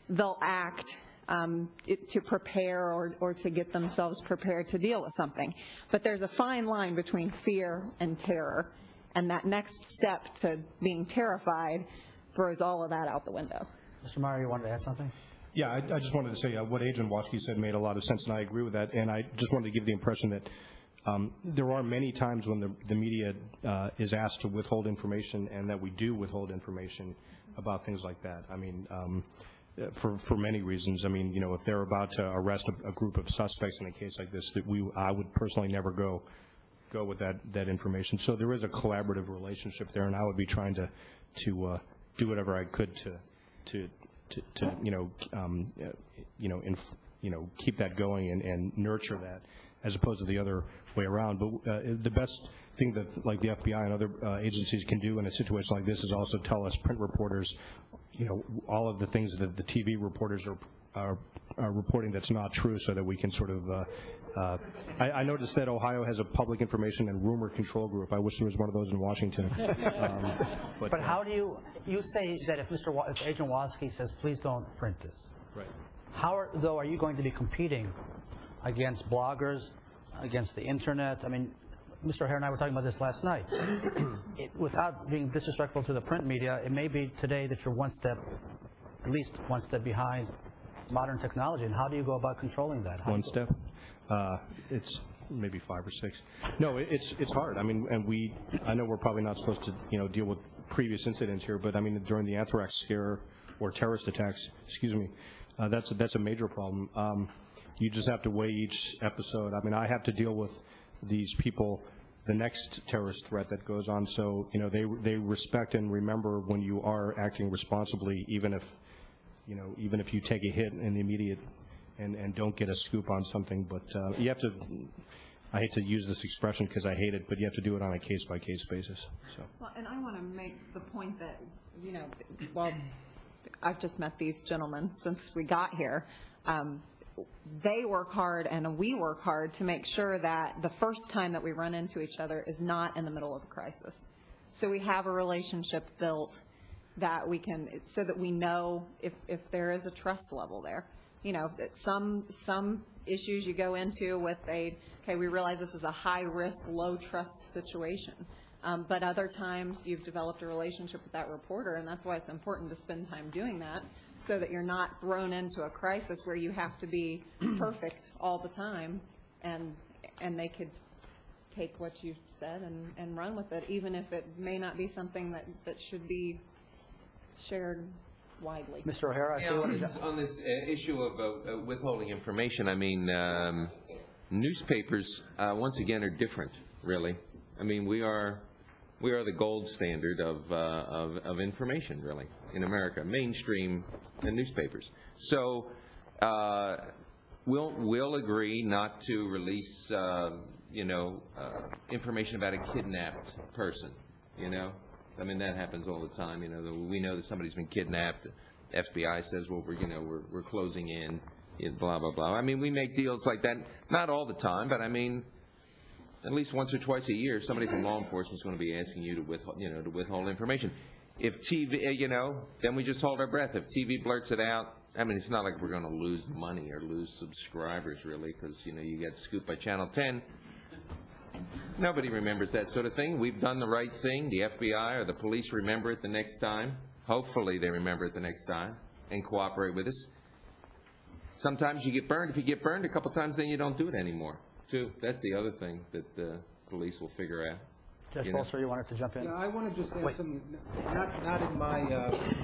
they'll act to prepare or to get themselves prepared to deal with something. But there's a fine line between fear and terror, and that next step to being terrified throws all of that out the window. Mr. Meyer, you wanted to add something? Yeah, I just wanted to say what Agent Waschke said made a lot of sense, and I agree with that. And I just wanted to give the impression that there are many times when the media is asked to withhold information, and that we do withhold information about things like that. I mean, for many reasons. I mean, you know, if they're about to arrest a group of suspects in a case like this, I would personally never go with that information. So there is a collaborative relationship there, and I would be trying to do whatever I could to keep that going and nurture that, as opposed to the other way around. But the best thing that, like, the FBI and other agencies can do in a situation like this is also tell us print reporters, you know, all of the things that the TV reporters are reporting that's not true, so that we can sort of I noticed that Ohio has a public information and rumor control group. I wish there was one of those in Washington. But how do you say that if Agent Waschke says, please don't print this? Right. How, are you going to be competing against bloggers, against the internet? I mean, Mr. O'Hare and I were talking about this last night. Without being disrespectful to the print media, it may be today that you're at least one step behind modern technology. And how do you go about controlling that? One step? It's maybe 5 or 6. No, it's hard. I mean, and I know we're probably not supposed to, you know, deal with previous incidents here, but I mean, during the anthrax scare or terrorist attacks, excuse me, that's a major problem. You just have to weigh each episode. I mean, I have to deal with these people, the next terrorist threat that goes on. So, you know, they respect and remember when you are acting responsibly, even if you take a hit in the immediate and don't get a scoop on something. But you have to, I hate to use this expression because I hate it, but you have to do it on a case-by-case basis. So. Well, and I want to make the point that, you know, well, I've just met these gentlemen since we got here. They work hard and we work hard to make sure that the first time that we run into each other is not in the middle of a crisis. So we have a relationship built that we can, so that we know if there is a trust level there. You know, some issues you go into with okay, we realize this is a high-risk, low-trust situation. But other times you've developed a relationship with that reporter, and that's why it's important to spend time doing that, so that you're not thrown into a crisis where you have to be perfect all the time, and they could take what you said and run with it, even if it may not be something that should be shared widely. Mr. O'Hara, I see on this issue of withholding information, I mean, newspapers, once again, are different, really. I mean, we are the gold standard of information, really, in America, mainstream newspapers. So we'll agree not to release, information about a kidnapped person, you know. I mean, that happens all the time. You know, we know that somebody's been kidnapped. The FBI says, well, we're closing in, blah blah blah. I mean, we make deals like that, not all the time, but I mean, at least once or twice a year, somebody from law enforcement is going to be asking you to withhold information. If TV, then we just hold our breath. If TV blurts it out, I mean, it's not like we're going to lose money or lose subscribers, really, because, you get scooped by Channel 10. Nobody remembers that sort of thing. We've done the right thing. The FBI or the police remember it the next time. Hopefully they remember it the next time and cooperate with us. Sometimes you get burned. If you get burned a couple times, then you don't do it anymore, too. That's the other thing that the police will figure out. Judge Bolster, you wanted to jump in? Yeah, I want to just add something, not in my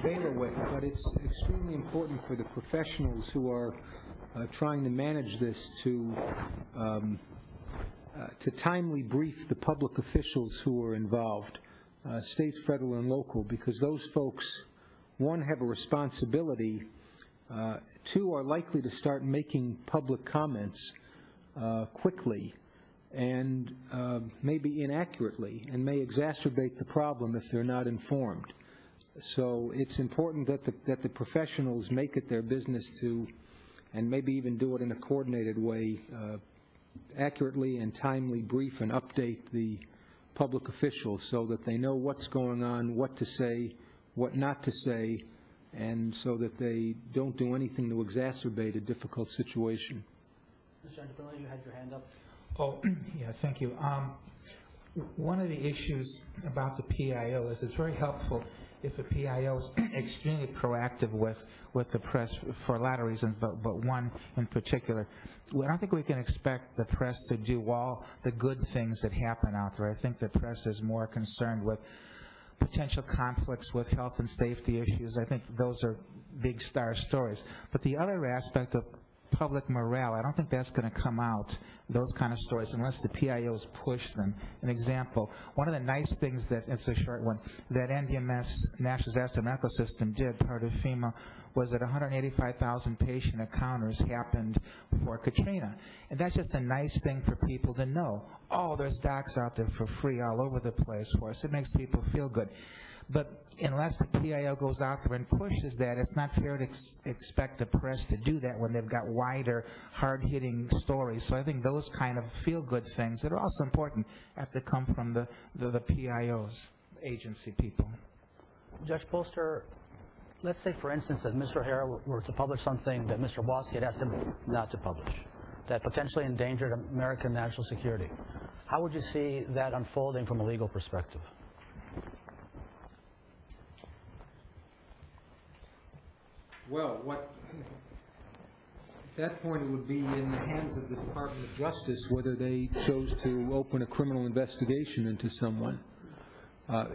Baylor way, but it's extremely important for the professionals who are trying to manage this to timely brief the public officials who are involved, state, federal, and local, because those folks, one, have a responsibility, two, are likely to start making public comments quickly and maybe inaccurately, and may exacerbate the problem if they're not informed. So it's important that the professionals make it their business to, and maybe even do it in a coordinated way, accurately and timely brief and update the public officials so that they know what's going on, what to say, what not to say, and so that they don't do anything to exacerbate a difficult situation. Mr. Angelillo, you had your hand up. Oh, yeah, thank you. One of the issues about the PIO is it's very helpful if a PIO is extremely proactive with the press for a lot of reasons, but one in particular. I don't think we can expect the press to do all the good things that happen out there. I think the press is more concerned with potential conflicts with health and safety issues. I think those are big star stories. But the other aspect of public morale, I don't think that's going to come out, those kind of stories, unless the PIOs push them. An example, one of the nice things that, it's a short one, that NDMS, National Disaster Medical System, did, part of FEMA, was that 185,000 patient encounters happened for Katrina. And that's just a nice thing for people to know. Oh, there's docs out there for free all over the place for us. It makes people feel good. But unless the PIO goes out there and pushes that, it's not fair to expect the press to do that when they've got wider, hard-hitting stories. So I think those kind of feel-good things that are also important have to come from the PIOs, agency people. Judge Bolster, let's say, for instance, that Mr. O'Hara were to publish something that Mr. Waski had asked him not to publish, that potentially endangered American national security. How would you see that unfolding from a legal perspective? Well, at that point it would be in the hands of the Department of Justice whether they chose to open a criminal investigation into someone. I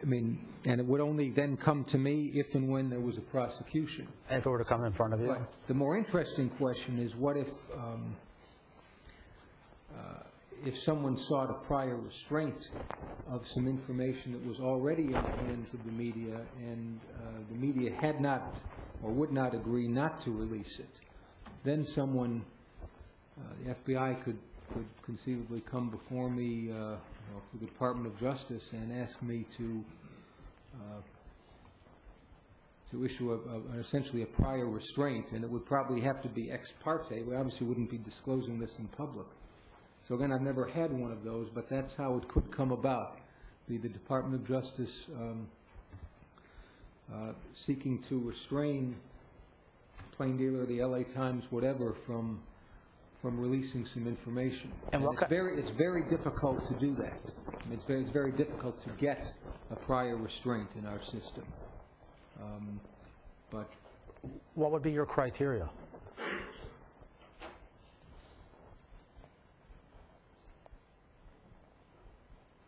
mean, and it would only then come to me if and when there was a prosecution. And if it were to come in front of you? But the more interesting question is, what if someone sought a prior restraint of some information that was already in the hands of the media, and the media had not or would not agree not to release it? Then someone, the FBI could conceivably come before me to the Department of Justice and ask me to issue essentially a prior restraint, and it would probably have to be ex parte. We obviously wouldn't be disclosing this in public. So again, I've never had one of those, but that's how it could come about. The Department of Justice seeking to restrain Plain Dealer, the LA Times, whatever, from releasing some information. And it's very difficult to do that. I mean, it's very difficult to get a prior restraint in our system. But what would be your criteria?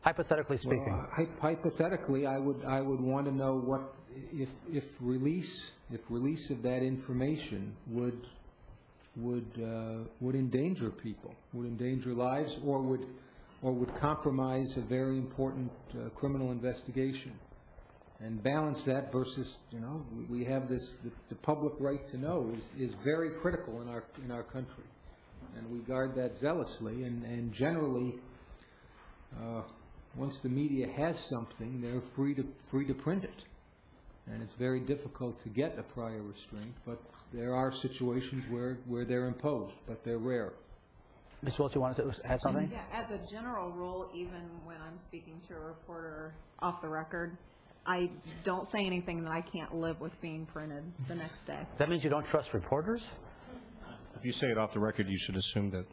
Hypothetically speaking. Well, hypothetically, I would want to know what if release of that information would endanger people, would endanger lives, or would compromise a very important criminal investigation, and balance that versus, we have this, the public right to know is very critical in our country, and we guard that zealously, and generally once the media has something, they're free to print it, and it's very difficult to get a prior restraint. But there are situations where they're imposed, but they're rare. Ms. Welch, you wanted to add something? Yeah, as a general rule, even when I'm speaking to a reporter off the record, I don't say anything that I can't live with being printed the next day. That means you don't trust reporters? If you say it off the record, you should assume that.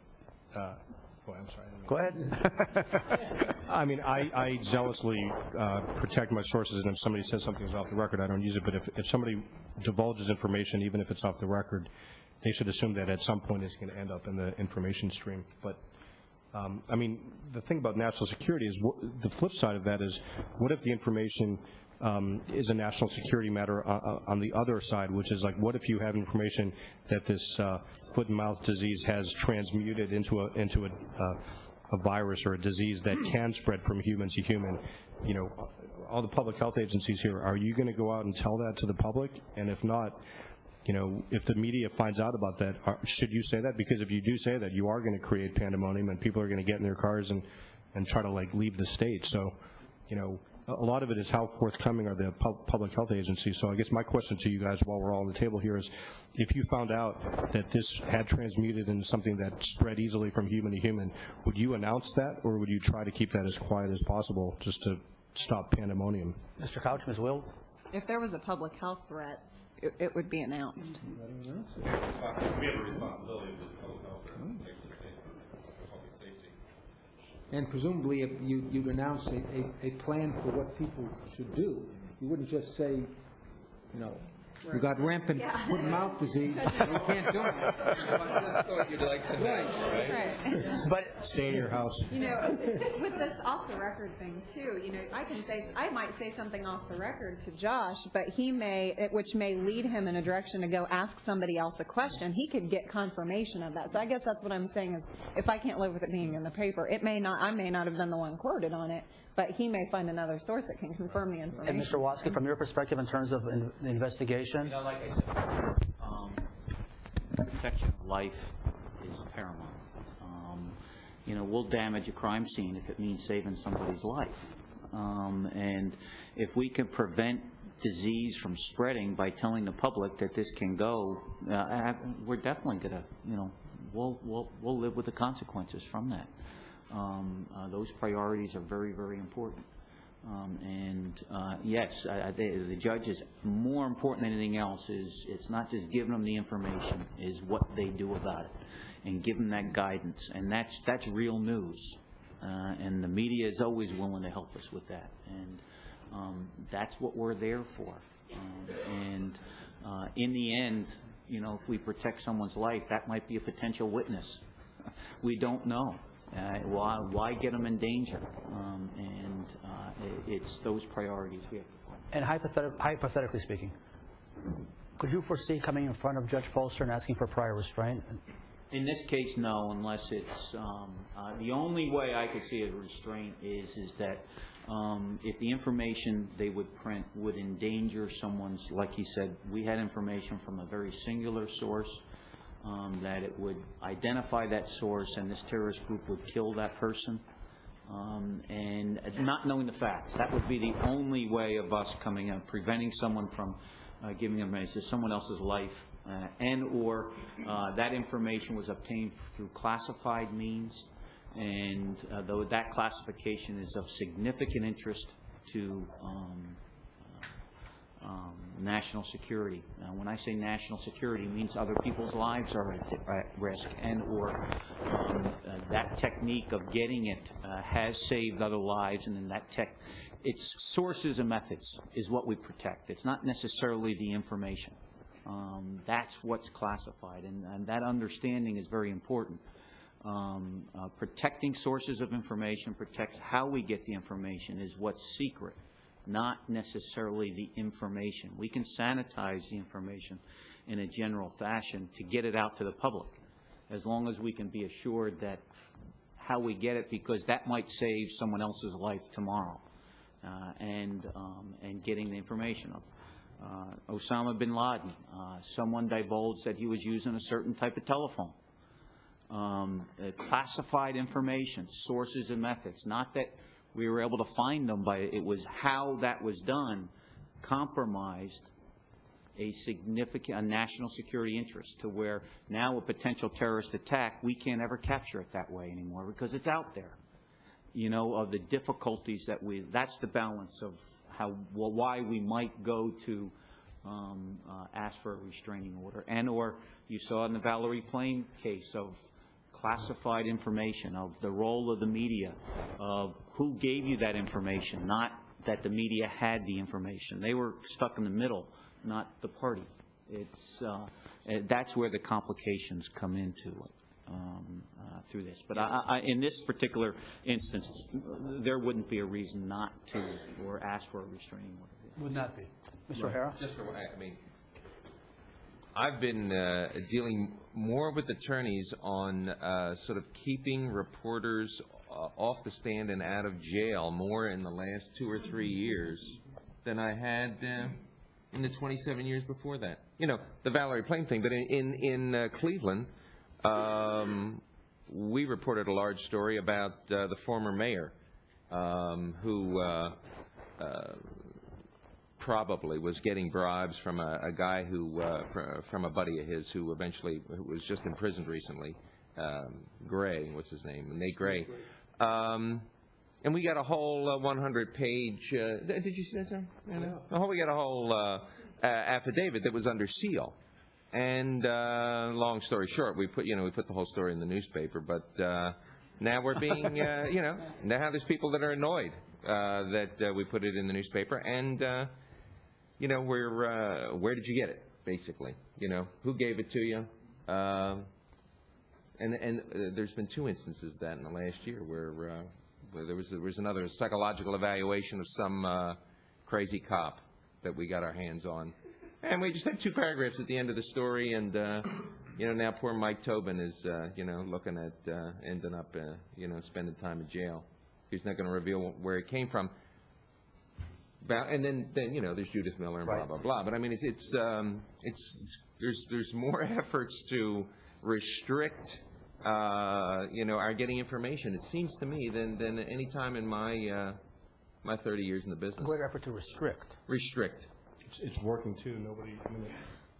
I'm sorry. Go ahead. I mean, I zealously protect my sources, and if somebody says something's off the record, I don't use it. But if somebody divulges information, even if it's off the record, they should assume that at some point it's going to end up in the information stream. But, I mean, the thing about national security is, the flip side of that is, what if the information is a national security matter on the other side, which is like, what if you have information that this foot and mouth disease has transmuted into a virus or a disease that can spread from human to human? All the public health agencies here, are you going to go out and tell that to the public? And if not, if the media finds out about that, should you say that? Because if you do say that, you are going to create pandemonium, and people are going to get in their cars and try to leave the state. So, a lot of it is how forthcoming are the public health agencies. So I guess my question to you guys while we're all on the table here is, if you found out that this had transmuted into something that spread easily from human to human, would you announce that, or would you try to keep that as quiet as possible just to stop pandemonium? Mr. Couch, Ms. Will? If there was a public health threat, it would be announced. We have a responsibility if there's a public health threat, actually public safety. And presumably, if you'd announce a plan for what people should do. You wouldn't just say, you know, you got rampant foot and mouth disease, you can't do it. That's what you'd like to know, right? But stay in your house. You know, with this off-the-record thing, too, you know, I might say something off the record to Josh, but which may lead him in a direction to go ask somebody else a question. He could get confirmation of that. So I guess that's what I'm saying is, if I can't live with it being in the paper, I may not have been the one quoted on it, but he may find another source that can confirm the information. And Mr. Watsky, from your perspective in terms of the investigation? You know, like I said, protection of life is paramount. You know, we'll damage a crime scene if it means saving somebody's life. And if we can prevent disease from spreading by telling the public that this can go, we're definitely going to, you know, we'll live with the consequences from that. Those priorities are very, very important. Yes, the judge is more important than anything else. It's not just giving them the information, is what they do about it, and give them that guidance. And that's real news. And the media is always willing to help us with that. And that's what we're there for. In the end, you know, if we protect someone's life, that might be a potential witness. We don't know. Why get them in danger? It's those priorities we have to find. And hypothetically speaking, could you foresee coming in front of Judge Polster and asking for prior restraint? In this case, no, unless it's the only way I could see a restraint is that if the information they would print would endanger someone's, like he said, we had information from a very singular source. That it would identify that source and this terrorist group would kill that person, and not knowing the facts. That would be the only way of us coming up, preventing someone from giving information to someone else's life, and or that information was obtained through classified means, and though that classification is of significant interest to national security. When I say national security, it means other people's lives are at risk, and or that technique of getting it has saved other lives, and then its sources and methods is what we protect. It's not necessarily the information. That's what's classified, and that understanding is very important. Protecting sources of information protects how we get the information is what's secret, not necessarily the information. We can sanitize the information in a general fashion to get it out to the public, as long as we can be assured that how we get it, because that might save someone else's life tomorrow, and getting the information of Osama bin Laden. Someone divulged that he was using a certain type of telephone. Classified information, sources and methods, not that we were able to find them, but it was how that was done compromised a significant national security interest, to where now a potential terrorist attack, we can't ever capture it that way anymore because it's out there. You know, of the difficulties that's the balance of why we might go to ask for a restraining order. And or you saw in the Valerie Plame case of classified information, of the role of the media, of who gave you that information, not that the media had the information. They were stuck in the middle, not the party. It's that's where the complications come into it through this. But in this particular instance, there wouldn't be a reason not to or ask for a restraining order. Would not be. Mr. O'Hara? Just for what I mean, I've been dealing more with attorneys on sort of keeping reporters off the stand and out of jail more in the last 2 or 3 years than I had in the 27 years before that. You know, the Valerie Plame thing, but in Cleveland, we reported a large story about the former mayor who probably was getting bribes from a guy who, from a buddy of his who was just imprisoned recently, Gray, what's his name, Nate Gray. And we got a whole 100-page, did you see that, sir? We got a whole affidavit that was under seal. And long story short, we put the whole story in the newspaper, but now we're being, now there's people that are annoyed that we put it in the newspaper, and where did you get it, basically? Who gave it to you? And there's been 2 instances of that in the last year where there was another psychological evaluation of some crazy cop that we got our hands on. And we just had 2 paragraphs at the end of the story, and now poor Mike Tobin is looking at ending up spending time in jail. He's not going to reveal where it came from. And then there's Judith Miller and blah blah blah. But I mean there's more efforts to restrict our getting information, it seems to me, than any time in my 30 years in the business. Great effort to restrict. Restrict. It's working too. Nobody,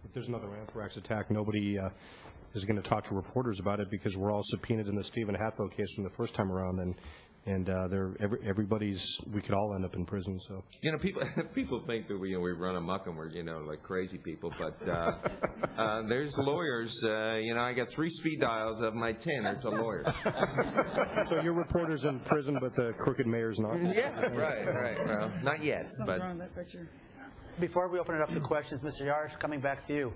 if there's another anthrax attack, nobody is going to talk to reporters about it because we're all subpoenaed in the Stephen Hatfield case from the first time around, and we could all end up in prison. So people think that we run amok and we're like crazy people, but there's lawyers. I got 3 speed dials of my 10 are to lawyers. So your reporter's in prison, but the crooked mayor's not. Yeah, right. Well, not yet, but. Before we open it up to questions, Mr. Yarish, coming back to you.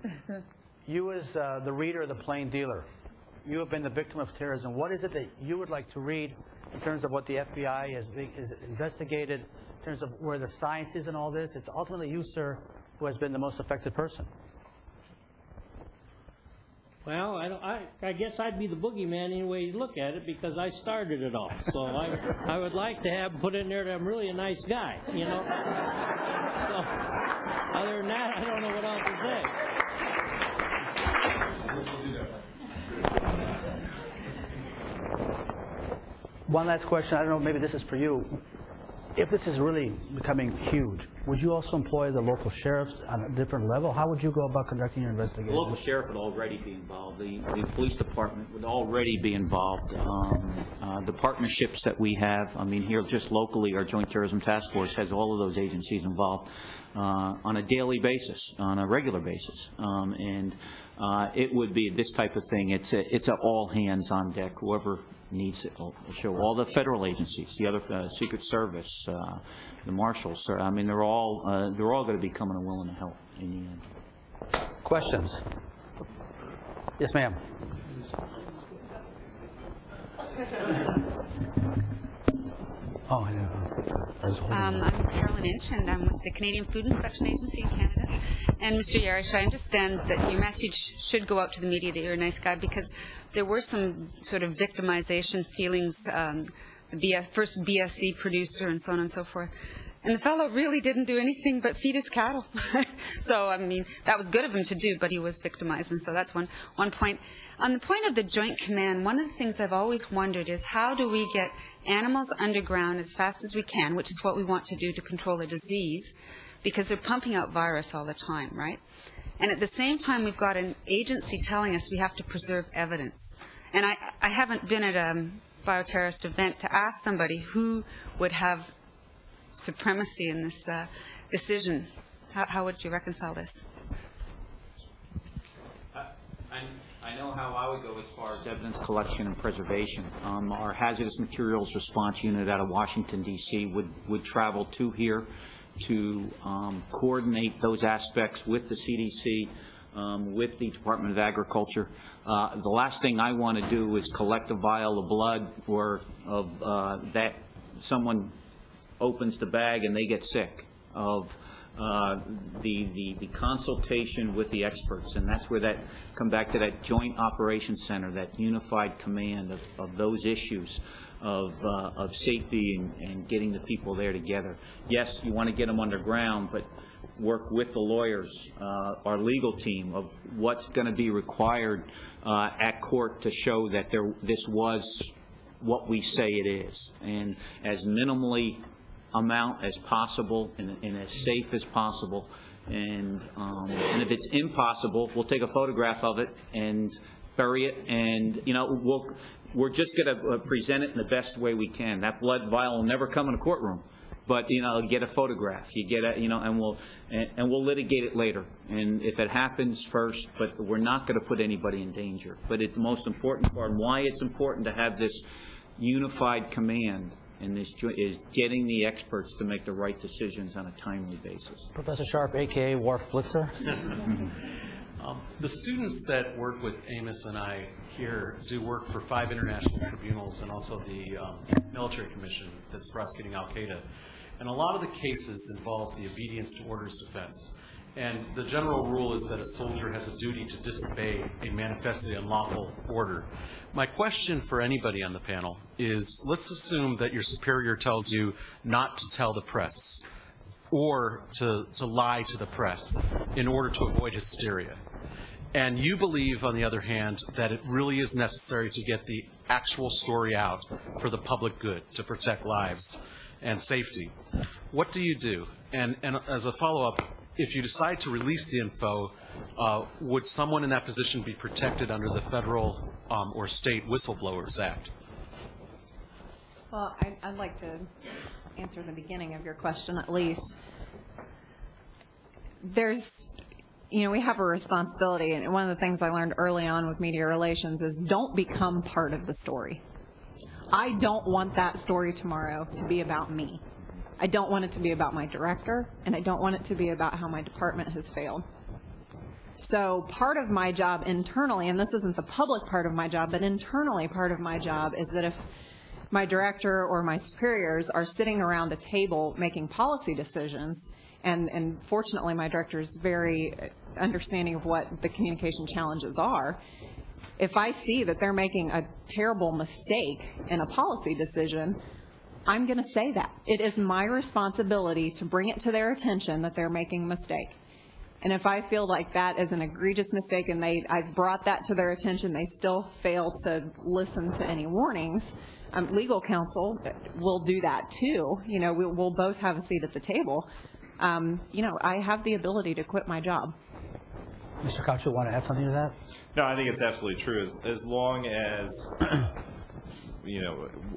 You as the reader of the plain dealer, you have been the victim of terrorism. What is it that you would like to read in terms of what the FBI has investigated, in terms of where the science is in all this? It's ultimately you, sir, who has been the most affected person. Well, I guess I'd be the boogeyman any way you look at it because I started it all. So I would like to have put in there that I'm really a nice guy, So other than that, I don't know what else to say. One last question. I don't know, maybe this is for you. If this is really becoming huge, would you also employ the local sheriffs on a different level? How would you go about conducting your investigation? The local sheriff would already be involved. The police department would already be involved. The partnerships that we have, here just locally, our Joint Terrorism Task Force has all of those agencies involved on a daily basis, on a regular basis. It would be this type of thing. It's a all hands on deck. Whoever needs it will show. All the federal agencies, the other Secret Service, the marshals. They're all going to be coming and willing to help in the end. Questions? Yes, ma'am. Oh, I know. I'm Carolyn Inch, and I'm with the Canadian Food Inspection Agency in Canada. And Mr. Yarish, I understand that your message should go out to the media that you're a nice guy, because there were some sort of victimization feelings, the first BSE producer and so on and so forth. And the fellow really didn't do anything but feed his cattle. So, that was good of him to do, but he was victimized, and so that's one point. On the point of the Joint Command, one of the things I've always wondered is how do we get animals underground as fast as we can, which is what we want to do to control a disease, because they're pumping out virus all the time, right? And at the same time, we've got an agency telling us we have to preserve evidence. And I haven't been at a bioterrorist event to ask somebody who would have supremacy in this decision. How would you reconcile this? I know how I would go as far as evidence collection and preservation. Our hazardous materials response unit out of Washington, D.C. would travel to here to coordinate those aspects with the CDC, with the Department of Agriculture. The last thing I want to do is collect a vial of blood or that someone opens the bag and they get sick, of the consultation with the experts, and that's where that come back to that joint operations center, that unified command of those issues of safety and getting the people there together. Yes, you want to get them underground, but work with the lawyers, our legal team, of what's going to be required at court to show that this was what we say it is, and as minimally amount as possible and as safe as possible. And if it's impossible, we'll take a photograph of it and bury it, and we're just going to present it in the best way we can. That blood vial will never come in a courtroom, but get a photograph. You get and we'll litigate it later. And if it happens first, but we're not going to put anybody in danger. But the most important part, and why it's important to have this unified command in this is getting the experts to make the right decisions on a timely basis. Professor Sharp, a.k.a. Wharf Blitzer. The students that work with Amos and I here do work for 5 international tribunals and also the military commission that's prosecuting Al-Qaeda. And a lot of the cases involve the obedience to orders defense. And the general rule is that a soldier has a duty to disobey a manifestly unlawful order. My question for anybody on the panel is, let's assume that your superior tells you not to tell the press or to lie to the press in order to avoid hysteria. And you believe, on the other hand, that it really is necessary to get the actual story out for the public good, to protect lives and safety. What do you do? And as a follow-up, if you decide to release the info, would someone in that position be protected under the federal or state Whistleblowers Act? Well, I'd like to answer the beginning of your question at least. We have a responsibility, and one of the things I learned early on with media relations is don't become part of the story. I don't want that story tomorrow to be about me. I don't want it to be about my director, and I don't want it to be about how my department has failed. So part of my job internally, and this isn't the public part of my job, but internally part of my job is that if my director or my superiors are sitting around a table making policy decisions, and fortunately my director is very understanding of what the communication challenges are, if I see that they're making a terrible mistake in a policy decision, I'm going to say that. It is my responsibility to bring it to their attention that they're making a mistake. And if I feel like that is an egregious mistake and I've brought that to their attention, they still fail to listen to any warnings, legal counsel will do that too. We'll both have a seat at the table. I have the ability to quit my job. Mr. Couch, you want to add something to that? No, I think it's absolutely true. As long as,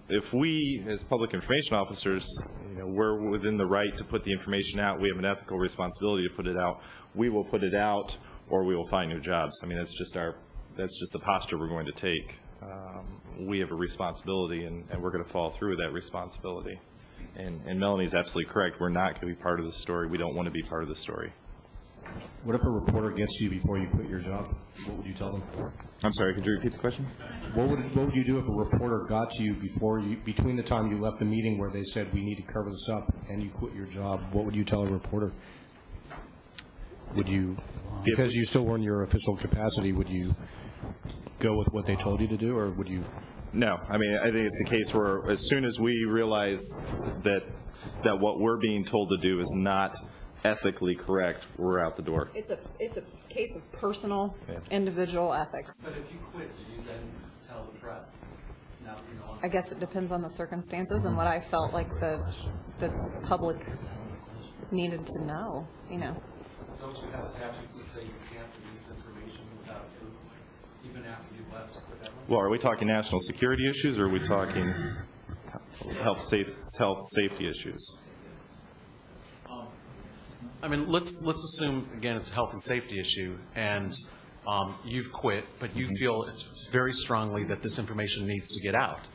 if we as public information officers, we're within the right to put the information out, we have an ethical responsibility to put it out, we will put it out or we will find new jobs. I mean, that's just the posture we're going to take. We have a responsibility and we're going to follow through with that responsibility. And Melanie's absolutely correct. We're not going to be part of the story. We don't want to be part of the story. What if a reporter gets you before you quit your job? What would you tell them? I'm sorry, could you repeat the question? What would you do if a reporter got to you between the time you left the meeting where they said we need to cover this up and you quit your job? What would you tell a reporter? Would you, because you still were in your official capacity, would you go with what they told you to do, or would you? No, I mean, I think it's a case where as soon as we realize that what we're being told to do is not ethically correct, we're out the door. It's a case of personal, individual ethics. But if you quit, do you then tell the press? Now, I guess it depends on the circumstances and what I felt like the public needed to know. Don't you have statutes that say you can't release information without proof, even after you've left the government? Well, are we talking national security issues, or are we talking health safety issues? I mean, let's assume, again, it's a health and safety issue, and you've quit, but you feel it's very strongly that this information needs to get out.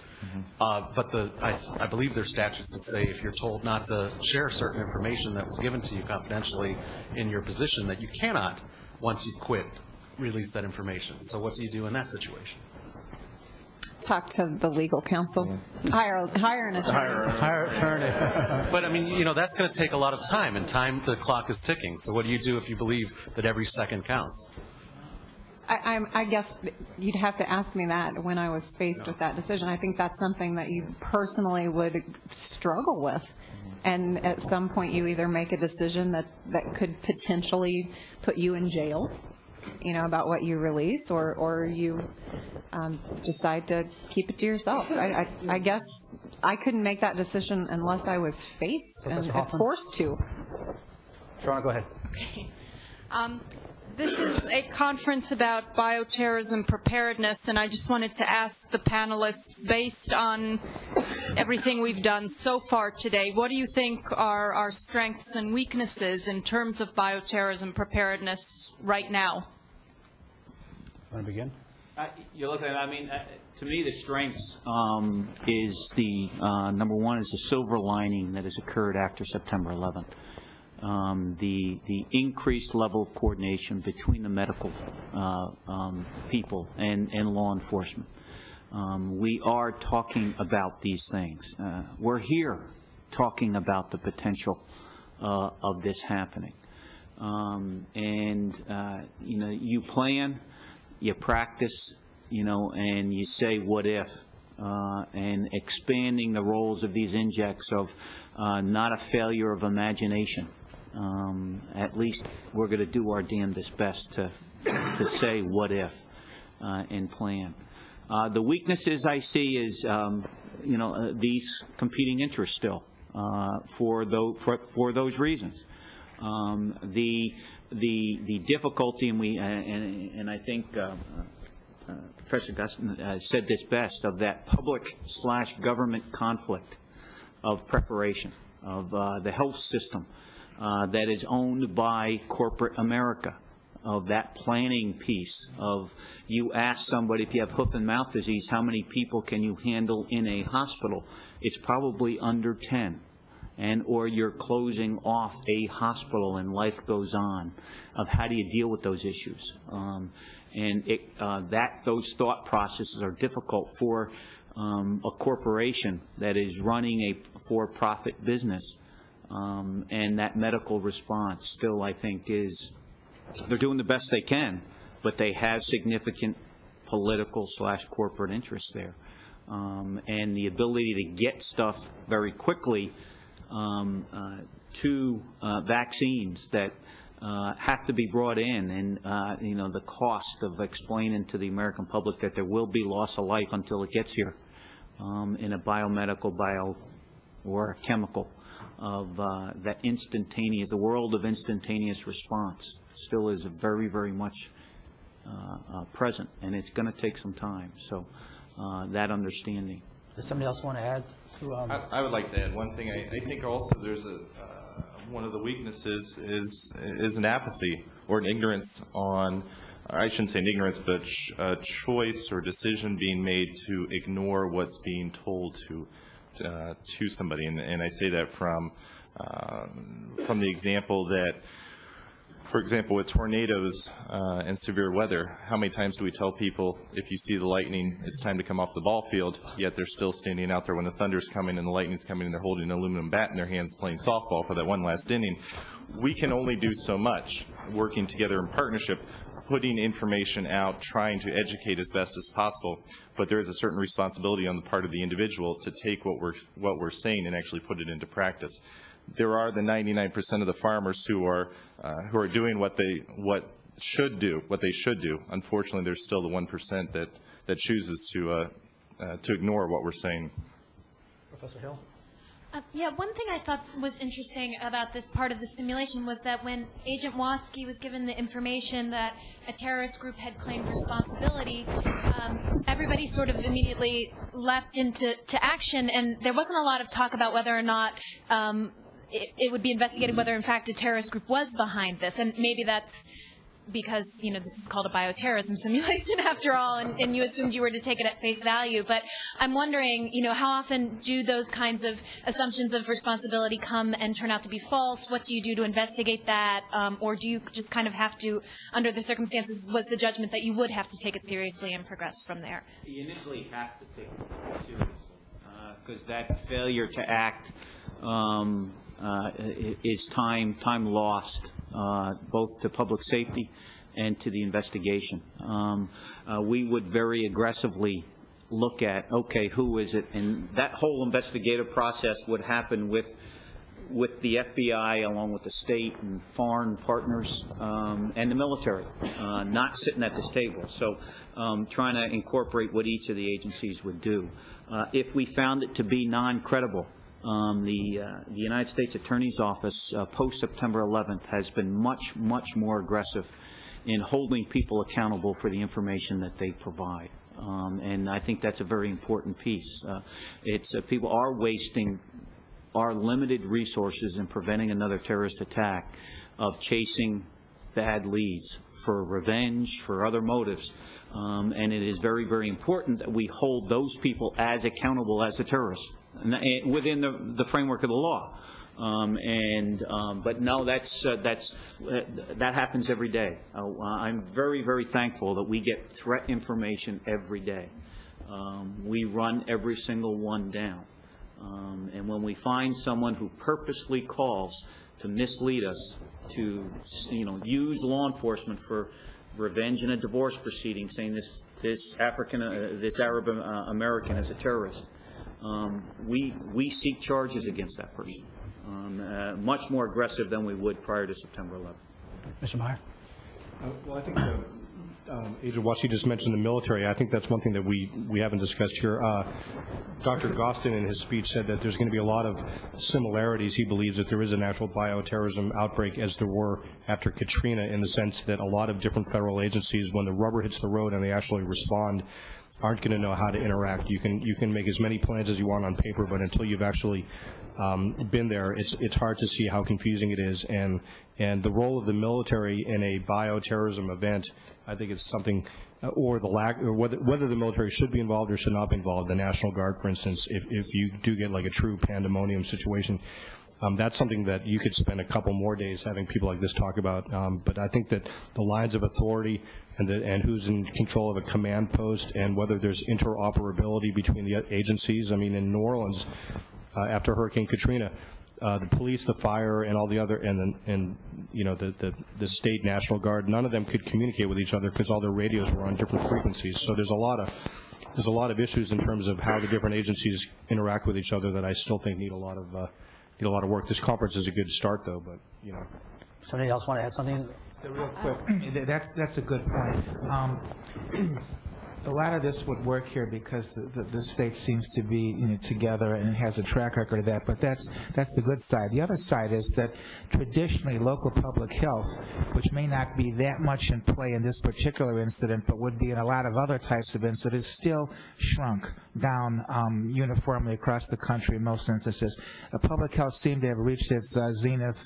But I believe there's statutes that say if you're told not to share certain information that was given to you confidentially in your position, that you cannot, once you've quit, release that information. So what do you do in that situation? Talk to the legal counsel. Hire an attorney. Hire an attorney. But I mean, that's going to take a lot of time, and the clock is ticking. So what do you do if you believe that every second counts? I guess you'd have to ask me that when I was faced with that decision. I think that's something that you personally would struggle with. And at some point you either make a decision that could potentially put you in jail, about what you release, or you decide to keep it to yourself. I guess I couldn't make that decision unless I was faced and Professor had Hoffman? forced to. Sharon, go ahead. Okay. This is a conference about bioterrorism preparedness, and I just wanted to ask the panelists, based on everything we've done so far today, what do you think are our strengths and weaknesses in terms of bioterrorism preparedness right now? Want to begin? You're looking at, I mean, to me, the strengths is the, number one, is the silver lining that has occurred after September 11th. The increased level of coordination between the medical people and law enforcement. We are talking about these things. We're here talking about the potential of this happening. You know, you plan, you practice, you know, and you say, what if? And expanding the roles of these injects of not a failure of imagination. At least we're going to do our damnedest best to say what if and plan. The weaknesses I see is, you know, these competing interests still for those reasons. The difficulty, and I think Professor Gustin said this best, of that public/government conflict of preparation of the health system that is owned by corporate America, of that planning piece of, you ask somebody, if you have hoof and mouth disease, how many people can you handle in a hospital? It's probably under 10. Or you're closing off a hospital and life goes on. Of how do you deal with those issues? Those thought processes are difficult for a corporation that is running a for-profit business. And that medical response still, I think, is, they're doing the best they can, but they have significant political/corporate interests there. And the ability to get stuff very quickly to vaccines that have to be brought in, and you know, the cost of explaining to the American public that there will be loss of life until it gets here in a biomedical, or chemical, of that instantaneous, the world of instantaneous response still is very, very much present, and it's going to take some time. So that understanding. Does somebody else want to add to? I would like to add one thing. I think also there's one of the weaknesses is an apathy or an ignorance on, I shouldn't say an ignorance, but a choice or decision being made to ignore what's being told to somebody. And I say that from the example that, for example, with tornadoes and severe weather, how many times do we tell people, if you see the lightning, it's time to come off the ball field, yet they're still standing out there when the thunder's coming and the lightning's coming and they're holding an aluminum bat in their hands playing softball for that one last inning. We can only do so much working together in partnership, putting information out, trying to educate as best as possible, but there is a certain responsibility on the part of the individual to take what we're saying and actually put it into practice. There are the 99% of the farmers who are doing what they should do. Unfortunately, there's still the 1% that chooses to ignore what we're saying. Professor Hill? Yeah, one thing I thought was interesting about this part of the simulation was that when Agent Waskey was given the information that a terrorist group had claimed responsibility, everybody sort of immediately leapt into action, and there wasn't a lot of talk about whether or not it would be investigated whether, in fact, a terrorist group was behind this. And maybe that's because, you know, this is called a bioterrorism simulation after all, and you assumed you were to take it at face value. But I'm wondering, you know, how often do those kinds of assumptions of responsibility come and turn out to be false? What do you do to investigate that? Or do you just kind of have to, under the circumstances, was the judgment that you would have to take it seriously and progress from there? You initially have to take it seriously, because that failure to act is time lost, both to public safety and to the investigation. We would very aggressively look at, okay, who is it? And that whole investigative process would happen with with the FBI, along with the state and foreign partners, and the military, not sitting at this table. So trying to incorporate what each of the agencies would do. If we found it to be non-credible, the United States Attorney's Office post-September 11th has been much, much more aggressive in holding people accountable for the information that they provide. And I think that's a very important piece. People are wasting our limited resources in preventing another terrorist attack of chasing bad leads for revenge, for other motives. And it is very, very important that we hold those people as accountable as the terrorists within the framework of the law. But no, that happens every day. I'm very, very thankful that we get threat information every day. We run every single one down. And when we find someone who purposely calls to mislead us, to use law enforcement for revenge in a divorce proceeding, saying this Arab American is a terrorist, we seek charges against that person. Much more aggressive than we would prior to September 11th. Mr. Meyer? Well, I think Agent Washi just mentioned the military. I think that's one thing that we haven't discussed here. Dr. Gostin in his speech said that there's going to be a lot of similarities. He believes that there is a natural bioterrorism outbreak as there were after Katrina, in the sense that a lot of different federal agencies, when the rubber hits the road and they actually respond, aren't going to know how to interact. You can make as many plans as you want on paper, but until you've actually been there, it's hard to see how confusing it is. And the role of the military in a bioterrorism event, I think it's something, or whether the military should be involved or should not be involved. The National Guard, for instance, if you do get like a true pandemonium situation, that's something that you could spend a couple more days having people like this talk about. But I think that the lines of authority and who's in control of a command post, and whether there's interoperability between the agencies. I mean, in New Orleans, after Hurricane Katrina, the police, the fire, and all the other, and the state National Guard, none of them could communicate with each other because all their radios were on different frequencies. So there's a lot of issues in terms of how the different agencies interact with each other that I still think need a lot of work. This conference is a good start, though, but Somebody else want to add something? Real quick, that's a good point. A lot of this would work here because the state seems to be together and has a track record of that, but that's the good side. The other side is that traditionally local public health, which may not be that much in play in this particular incident, but would be in a lot of other types of incidents, still shrunk down uniformly across the country in most instances. Public health seemed to have reached its zenith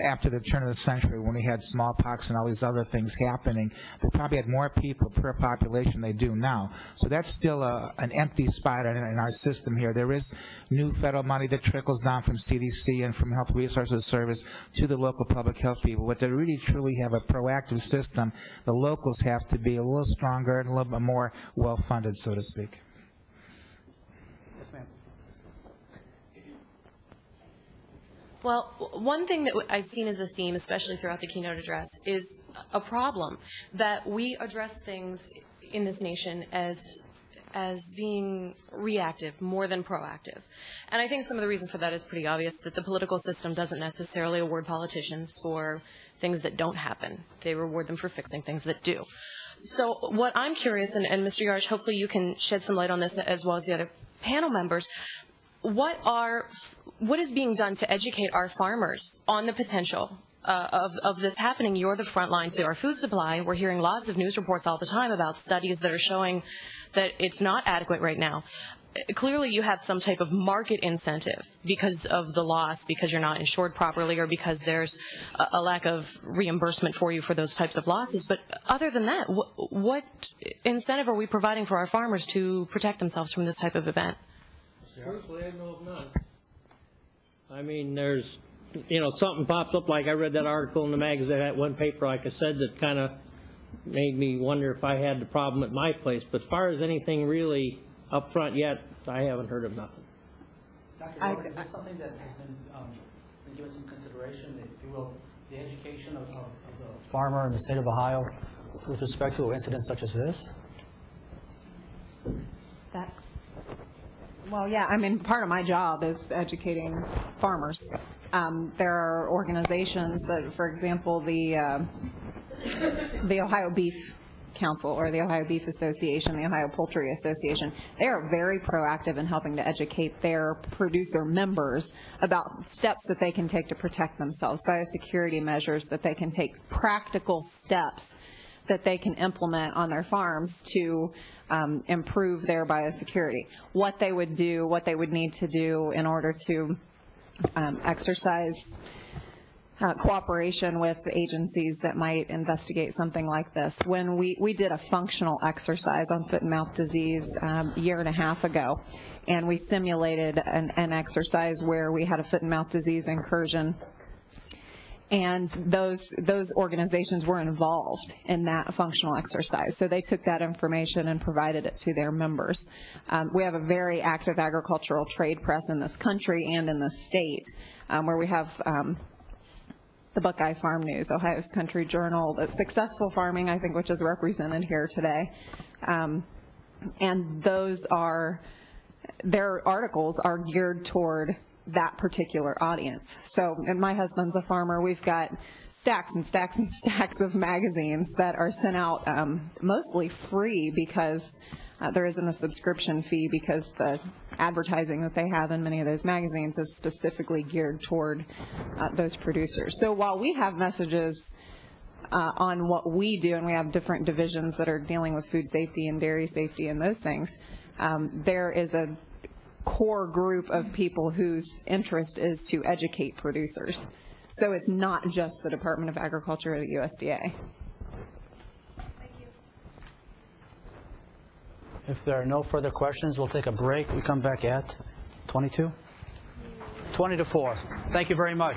after the turn of the century, when we had smallpox and all these other things happening. We probably had more people per population than they do now. So that's still an empty spot in our system here. There is new federal money that trickles down from CDC and from Health Resources Service to the local public health people. But to really truly have a proactive system, the locals have to be a little stronger and a little bit more well-funded, so to speak. Yes, ma'am. Well, one thing that I've seen as a theme, especially throughout the keynote address, is a problem that we address things in this nation as being reactive more than proactive. And I think some of the reason for that is pretty obvious, that the political system doesn't necessarily award politicians for things that don't happen. They reward them for fixing things that do. So what I'm curious, and Mr. Yarch, hopefully you can shed some light on this as well as the other panel members, what is being done to educate our farmers on the potential of this happening? You're the front line to our food supply. We're hearing lots of news reports all the time about studies that are showing that it's not adequate right now. Clearly you have some type of market incentive because of the loss, because you're not insured properly, or because there's a lack of reimbursement for you for those types of losses. But other than that, what incentive are we providing for our farmers to protect themselves from this type of event? Personally, I know of none. I mean, there's, something pops up, like I read that article in the magazine, that one paper, like I said, that kind of made me wonder if I had the problem at my place. But as far as anything really up front yet, I haven't heard of nothing. Dr. Robert, is this something that has been given some consideration, if you will, the education of the farmer in the state of Ohio with respect to incidents such as this? Well, yeah, I mean, part of my job is educating farmers. There are organizations that, for example, the Ohio Beef Council or the Ohio Beef Association, the Ohio Poultry Association, they are very proactive in helping to educate their producer members about steps that they can take to protect themselves, biosecurity measures that they can take, practical steps that they can implement on their farms to improve their biosecurity. What they would do, what they would need to do in order to exercise cooperation with agencies that might investigate something like this. When we did a functional exercise on foot and mouth disease a year and a half ago, and we simulated an exercise where we had a foot and mouth disease incursion, and those organizations were involved in that functional exercise. So they took that information and provided it to their members. We have a very active agricultural trade press in this country and in the state, where we have the Buckeye Farm News, Ohio's Country Journal, the Successful Farming, I think, which is represented here today. And their articles are geared toward that particular audience. So, and my husband's a farmer. We've got stacks and stacks and stacks of magazines that are sent out mostly free because there isn't a subscription fee, because the advertising that they have in many of those magazines is specifically geared toward those producers. So while we have messages on what we do, and we have different divisions that are dealing with food safety and dairy safety and those things, there is a core group of people whose interest is to educate producers. So it's not just the Department of Agriculture or the USDA. If there are no further questions, we'll take a break. We come back at 22? 20 to 4. Thank you very much.